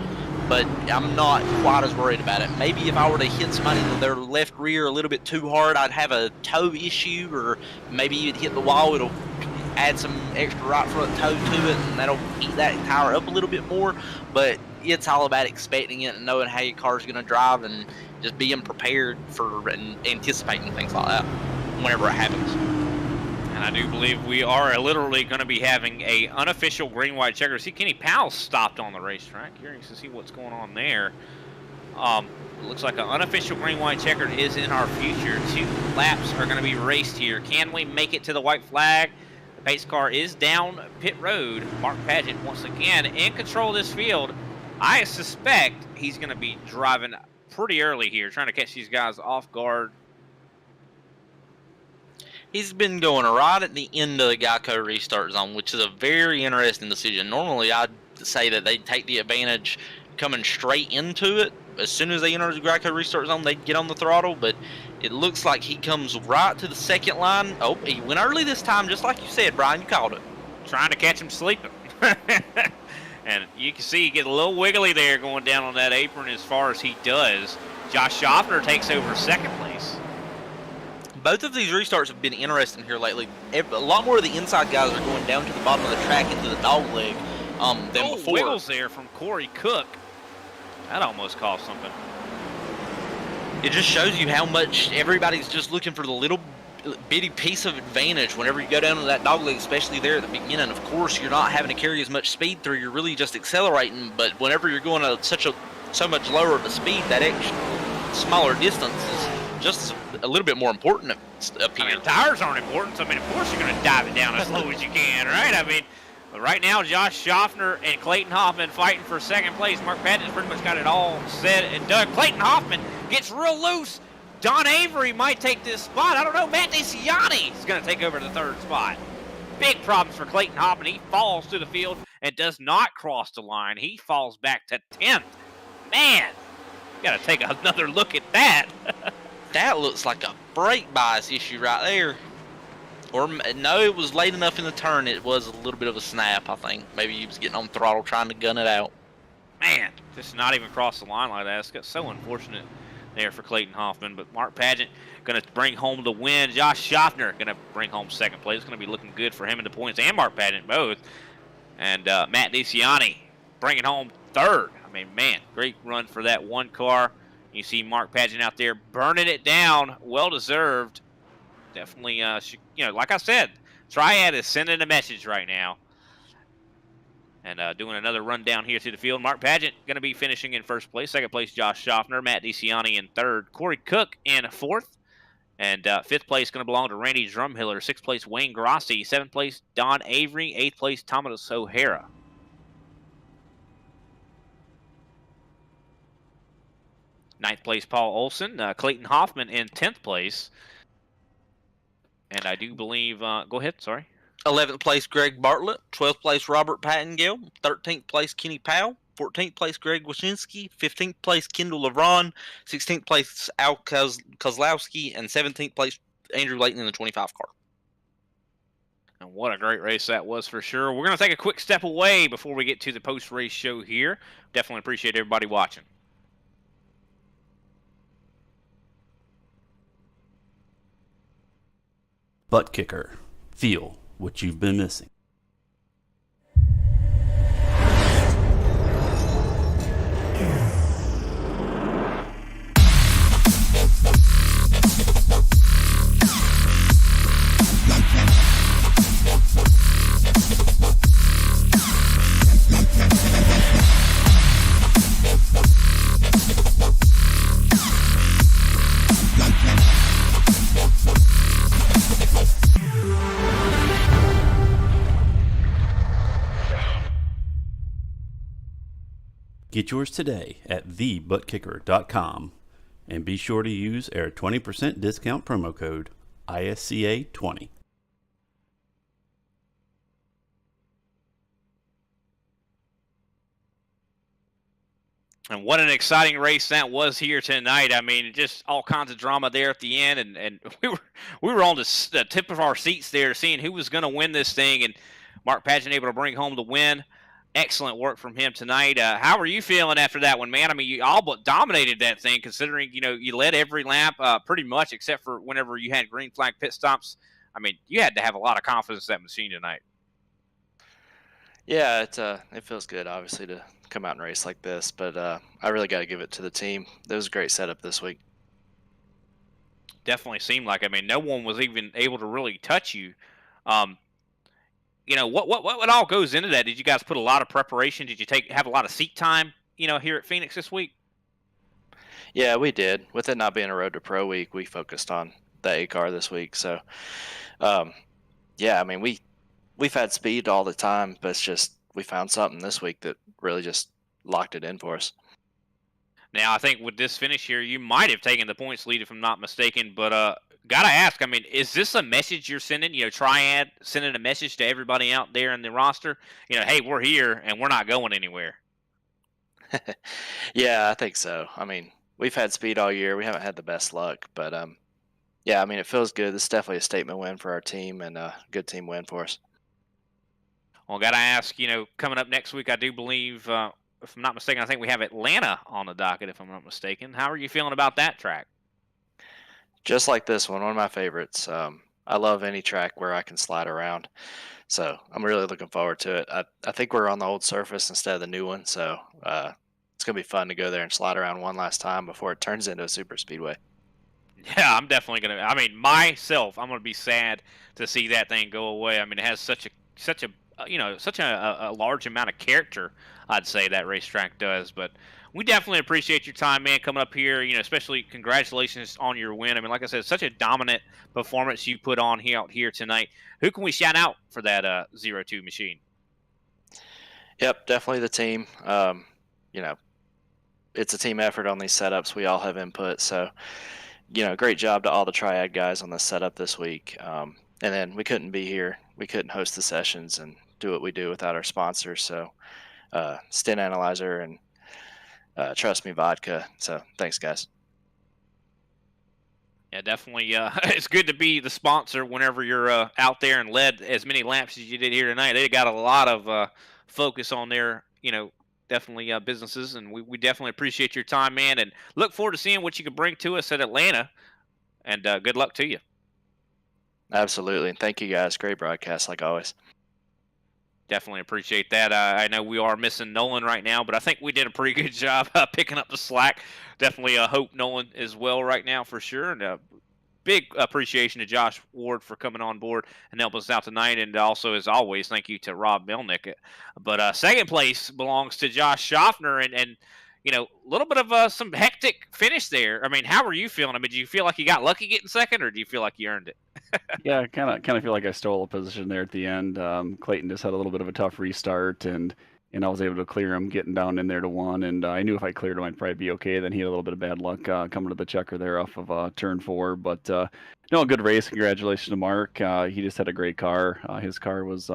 Speaker 10: but I'm not quite as worried about it. Maybe if I were to hit somebody in their left rear a little bit too hard, I'd have a toe issue, or maybe you'd hit the wall, it'll add some extra right front toe to it, and that'll heat that tire up a little bit more. But it's all about expecting it and knowing how your car's going to drive, and just being prepared for and anticipating things like that whenever it happens.
Speaker 2: And I do believe we are literally going to be having a unofficial green-white checker. See, Kenny Powell stopped on the racetrack. Curious to see what's going on there. Looks like an unofficial green-white checker is in our future. 2 laps are going to be raced here. Can we make it to the white flag? The pace car is down pit road. Mark Paget once again in control of this field. I suspect he's going to be driving pretty early here, trying to catch these guys off guard.
Speaker 10: He's been going right at the end of the Geico restart zone, which is a very interesting decision. Normally, I'd say that they'd take the advantage coming straight into it. As soon as they enter the Geico restart zone, they'd get on the throttle, but it looks like he comes right to the second line. Oh, he went early this time, just like you said, Brian. You called it.
Speaker 2: Trying to catch him sleeping. And you can see he gets a little wiggly there going down on that apron as far as he does. Josh Schaffner takes over second place.
Speaker 10: Both of these restarts have been interesting here lately. A lot more of the inside guys are going down to the bottom of the track into the dog leg than before.
Speaker 2: Wiggles there from Corey Cook. That almost cost something.
Speaker 10: It just shows you how much everybody's just looking for the little bitty piece of advantage whenever you go down to that dog leg, especially there at the beginning. Of course, you're not having to carry as much speed through. You're really just accelerating. But whenever you're going at so much lower of a speed, that extra smaller distance is just a little bit more important up here.
Speaker 2: I mean, tires aren't important, so I mean, of course you're going to dive it down as low as you can, right? I mean, but right now, Josh Schaffner and Clayton Hoffman fighting for second place. Mark Paget's pretty much got it all said and done. Clayton Hoffman gets real loose. Don Avery might take this spot. I don't know. Matt DeCiani is going to take over the third spot. Big problems for Clayton Hoffman. He falls through the field and does not cross the line. He falls back to 10th. Man, you got to take another look at that.
Speaker 10: That looks like a brake bias issue right there. Or no, it was late enough in the turn. It was a little bit of a snap, I think. Maybe he was getting on throttle trying to gun it out.
Speaker 2: Man, just not even cross the line like that. It's so unfortunate there for Clayton Hoffman. But Mark Paget going to bring home the win. Josh Schaffner going to bring home second place. It's going to be looking good for him in the points, and Mark Paget both. And Matt DeCiani bringing home third. I mean, man, great run for that one car. You see Mark Paget out there burning it down. Well-deserved. Definitely, you know, like I said, Triad is sending a message right now. And doing another run down here to the field. Mark Paget going to be finishing in first place. Second place, Josh Schaffner. Matt DeCiani in third. Corey Cook in fourth. And fifth place going to belong to Randy Drumhiller. Sixth place, Wayne Grossi. Seventh place, Don Avery. Eighth place, Thomas O'Hara. Ninth place, Paul Olson. Clayton Hoffman in 10th place. And I do believe, go ahead, sorry.
Speaker 10: 11th place, Greg Bartlett. 12th place, Robert Pattengale. 13th place, Kenny Powell. 14th place, Greg Wyszynski. 15th place, Kendall LeVron. 16th place, Al Kozlowski. And 17th place, Andrew Layton in the 25 car.
Speaker 2: And what a great race that was for sure. We're going to take a quick step away before we get to the post-race show here. Definitely appreciate everybody watching.
Speaker 1: ButtKicker. Feel what you've been missing. Get yours today at TheButtKicker.com and be sure to use our 20% discount promo code ISCA20.
Speaker 2: And what an exciting race that was here tonight. I mean, just all kinds of drama there at the end, and we were on the tip of our seats there, seeing who was going to win this thing, and Mark Pageant able to bring home the win. Excellent work from him tonight. How are you feeling after that one, man? I mean, you all but dominated that thing, considering you led every lap pretty much, except for whenever you had green flag pit stops. I mean, you had to have a lot of confidence in that machine tonight.
Speaker 11: Yeah, it feels good, obviously, to come out and race like this, but I really got to give it to the team. It was a great setup this week.
Speaker 2: Definitely seemed like. I mean, no one was even able to really touch you. What all goes into that? Did you guys put a lot of preparation? Did you have a lot of seat time, here at Phoenix this week?
Speaker 11: Yeah, we did. With it not being a Road to Pro week, we focused on the A car this week. So, yeah, I mean, we've had speed all the time, but it's just we found something this week that really just locked it in for us.
Speaker 2: Now, I think with this finish here, you might have taken the points lead if I'm not mistaken, but gotta ask, I mean, is this a message you're sending, Triad sending a message to everybody out there in the roster, hey, we're here and we're not going anywhere?
Speaker 11: Yeah, I think so. I mean, we've had speed all year. We haven't had the best luck, but yeah, I mean, it feels good. This is definitely a statement win for our team and a good team win for us.
Speaker 2: Well, got to ask, coming up next week, I do believe, if I'm not mistaken, I think we have Atlanta on the docket, if I'm not mistaken. How are you feeling about that track?
Speaker 11: Just like this one of my favorites. I love any track where I can slide around. So I'm really looking forward to it. I think we're on the old surface instead of the new one. So it's going to be fun to go there and slide around one last time before it turns into a super speedway.
Speaker 2: Yeah, I'm definitely going to. I mean, myself, I'm going to be sad to see that thing go away. I mean, it has such a large amount of character, I'd say, that racetrack does. But we definitely appreciate your time, man, coming up here. Especially congratulations on your win. I mean, like I said, such a dominant performance you put on out here tonight. Who can we shout out for that 0-2 machine?
Speaker 11: Yep, definitely the team. It's a team effort on these setups. We all have input. So, great job to all the Triad guys on the setup this week. And then we couldn't be here. We couldn't host the sessions and do what we do without our sponsors. So, Stint Analyzer and Trust Me Vodka. So, thanks, guys.
Speaker 2: Yeah, definitely. It's good to be the sponsor whenever you're out there and led as many laps as you did here tonight. They got a lot of focus on their, definitely businesses, and we definitely appreciate your time, man, and look forward to seeing what you can bring to us at Atlanta. And good luck to you.
Speaker 11: Absolutely. And thank you, guys. Great broadcast, like always.
Speaker 2: Definitely appreciate that. I know we are missing Nolan right now, but I think we did a pretty good job picking up the slack. Definitely hope Nolan is well right now for sure. And big appreciation to Josh Ward for coming on board and helping us out tonight. And also, as always, thank you to Rob Melnick. But second place belongs to Josh Schaffner. And a little bit of some hectic finish there. I mean, how were you feeling? I mean, do you feel like you got lucky getting second, or do you feel like you earned it?
Speaker 9: Yeah, kind of feel like I stole a position there at the end. Clayton just had a little bit of a tough restart, and I was able to clear him getting down in there to one. And I knew if I cleared him, I'd probably be okay. Then he had a little bit of bad luck coming to the checker there off of turn 4. But no, good race. Congratulations to Mark. He just had a great car. His car was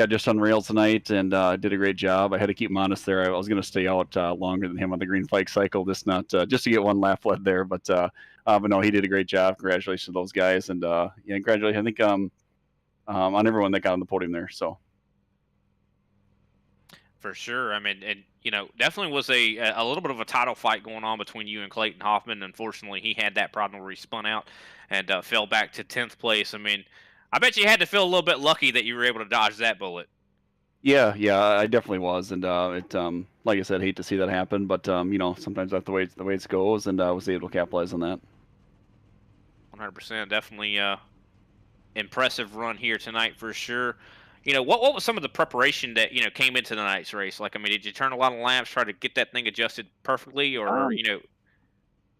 Speaker 9: just on rails tonight, and did a great job. I had to keep him honest there. I was going to stay out longer than him on the green flag cycle, just to get one lap led there. But no, he did a great job. Congratulations to those guys, and congratulations. I think on everyone that got on the podium there. So.
Speaker 2: For sure. I mean, and definitely was a little bit of a title fight going on between you and Clayton Hoffman. Unfortunately, he had that problem where he spun out and fell back to 10th place. I mean, I bet you had to feel a little bit lucky that you were able to dodge that bullet.
Speaker 9: Yeah, I definitely was, and like I said, hate to see that happen, but sometimes that's the way it goes, and I was able to capitalize on that.
Speaker 2: 100%, definitely impressive run here tonight for sure. What was some of the preparation that came into tonight's race? Like, I mean, did you turn a lot of laps, try to get that thing adjusted perfectly, or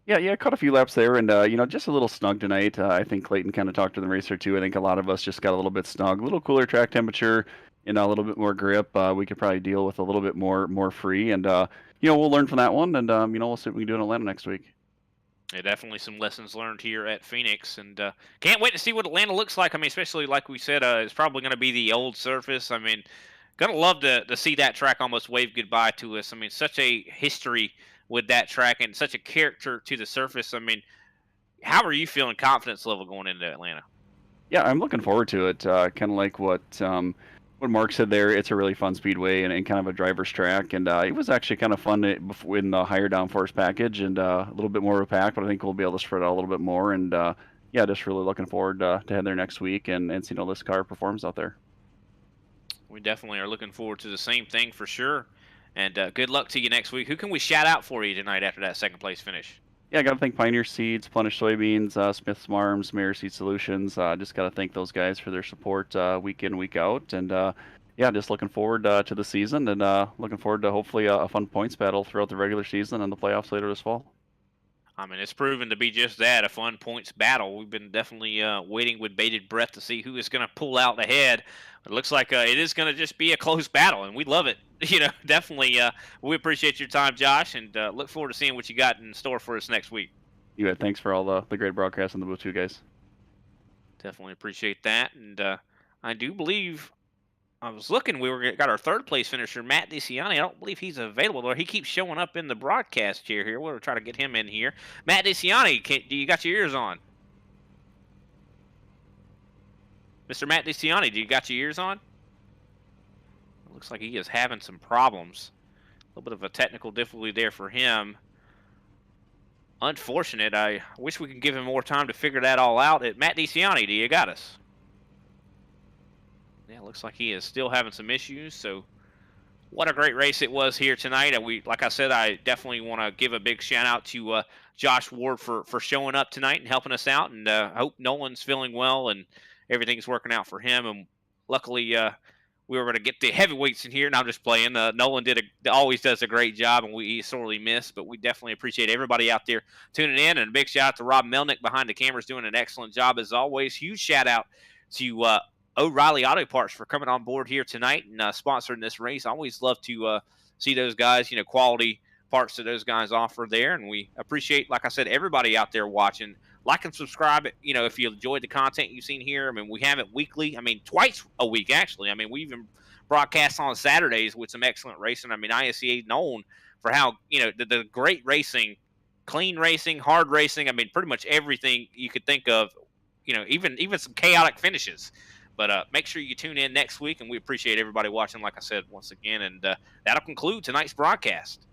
Speaker 9: Yeah, caught a few laps there, and just a little snug tonight. I think Clayton kind of talked to the racer too. I think a lot of us just got a little bit snug, a little cooler track temperature, a little bit more grip. We could probably deal with a little bit more free, and we'll learn from that one, and we'll see what we can do in Atlanta next week.
Speaker 2: Yeah, definitely some lessons learned here at Phoenix, and can't wait to see what Atlanta looks like. I mean, especially like we said, it's probably going to be the old surface. I mean, gonna love to see that track almost wave goodbye to us. I mean, such a history with that track and such a character to the surface. I mean, how are you feeling confidence level going into Atlanta?
Speaker 9: Yeah, I'm looking forward to it. Kind of like what Mark said there. It's a really fun speedway and kind of a driver's track, and it was actually kind of fun in the higher downforce package and a little bit more of a pack, but I think we'll be able to spread out a little bit more. And yeah, just really looking forward to head there next week and seeing how this car performs out there.
Speaker 2: We definitely are looking forward to the same thing for sure. And good luck to you next week. Who can we shout out for you tonight after that second place finish?
Speaker 9: Yeah, I got to thank Pioneer Seeds, Plenish Soybeans, Smith's Marms, Mayor Seed Solutions. Just got to thank those guys for their support week in, week out. And yeah, just looking forward to the season and looking forward to hopefully a fun points battle throughout the regular season and the playoffs later this fall.
Speaker 2: I mean, it's proven to be just that, a fun points battle. We've been definitely waiting with bated breath to see who is going to pull out ahead. It looks like it is going to just be a close battle, and we love it. Definitely we appreciate your time, Josh, and look forward to seeing what you got in store for us next week.
Speaker 9: You bet. Thanks for all the great broadcasts on the booth, too, guys.
Speaker 2: Definitely appreciate that, and I do believe I was looking. Got our third place finisher, Matt DeCiani. I don't believe he's available, though. He keeps showing up in the broadcast chair here. We'll try to get him in here. Matt DeCiani, do you got your ears on? Mr. Matt DeCiani, do you got your ears on? It looks like he is having some problems. A little bit of a technical difficulty there for him. Unfortunate. I wish we could give him more time to figure that all out. Matt DeCiani, do you got us? Yeah, looks like he is still having some issues. So, what a great race it was here tonight. Like I said, I definitely want to give a big shout out to Josh Ward for showing up tonight and helping us out. And I hope Nolan's feeling well and everything's working out for him. And luckily, we were going to get the heavyweights in here. And I'm just playing. Nolan always does a great job, and he sorely missed. But we definitely appreciate everybody out there tuning in. And a big shout out to Rob Melnick behind the cameras, doing an excellent job as always. Huge shout out to O'Reilly Auto Parts for coming on board here tonight and sponsoring this race. I always love to see those guys, quality parts that those guys offer there. And we appreciate, like I said, everybody out there watching. Like and subscribe, if you enjoyed the content you've seen here. I mean, we have it weekly. I mean, twice a week, actually. I mean, we even broadcast on Saturdays with some excellent racing. I mean, ISCA known for how, the great racing, clean racing, hard racing. I mean, pretty much everything you could think of, even some chaotic finishes. But make sure you tune in next week, and we appreciate everybody watching, like I said, once again. And that'll conclude tonight's broadcast.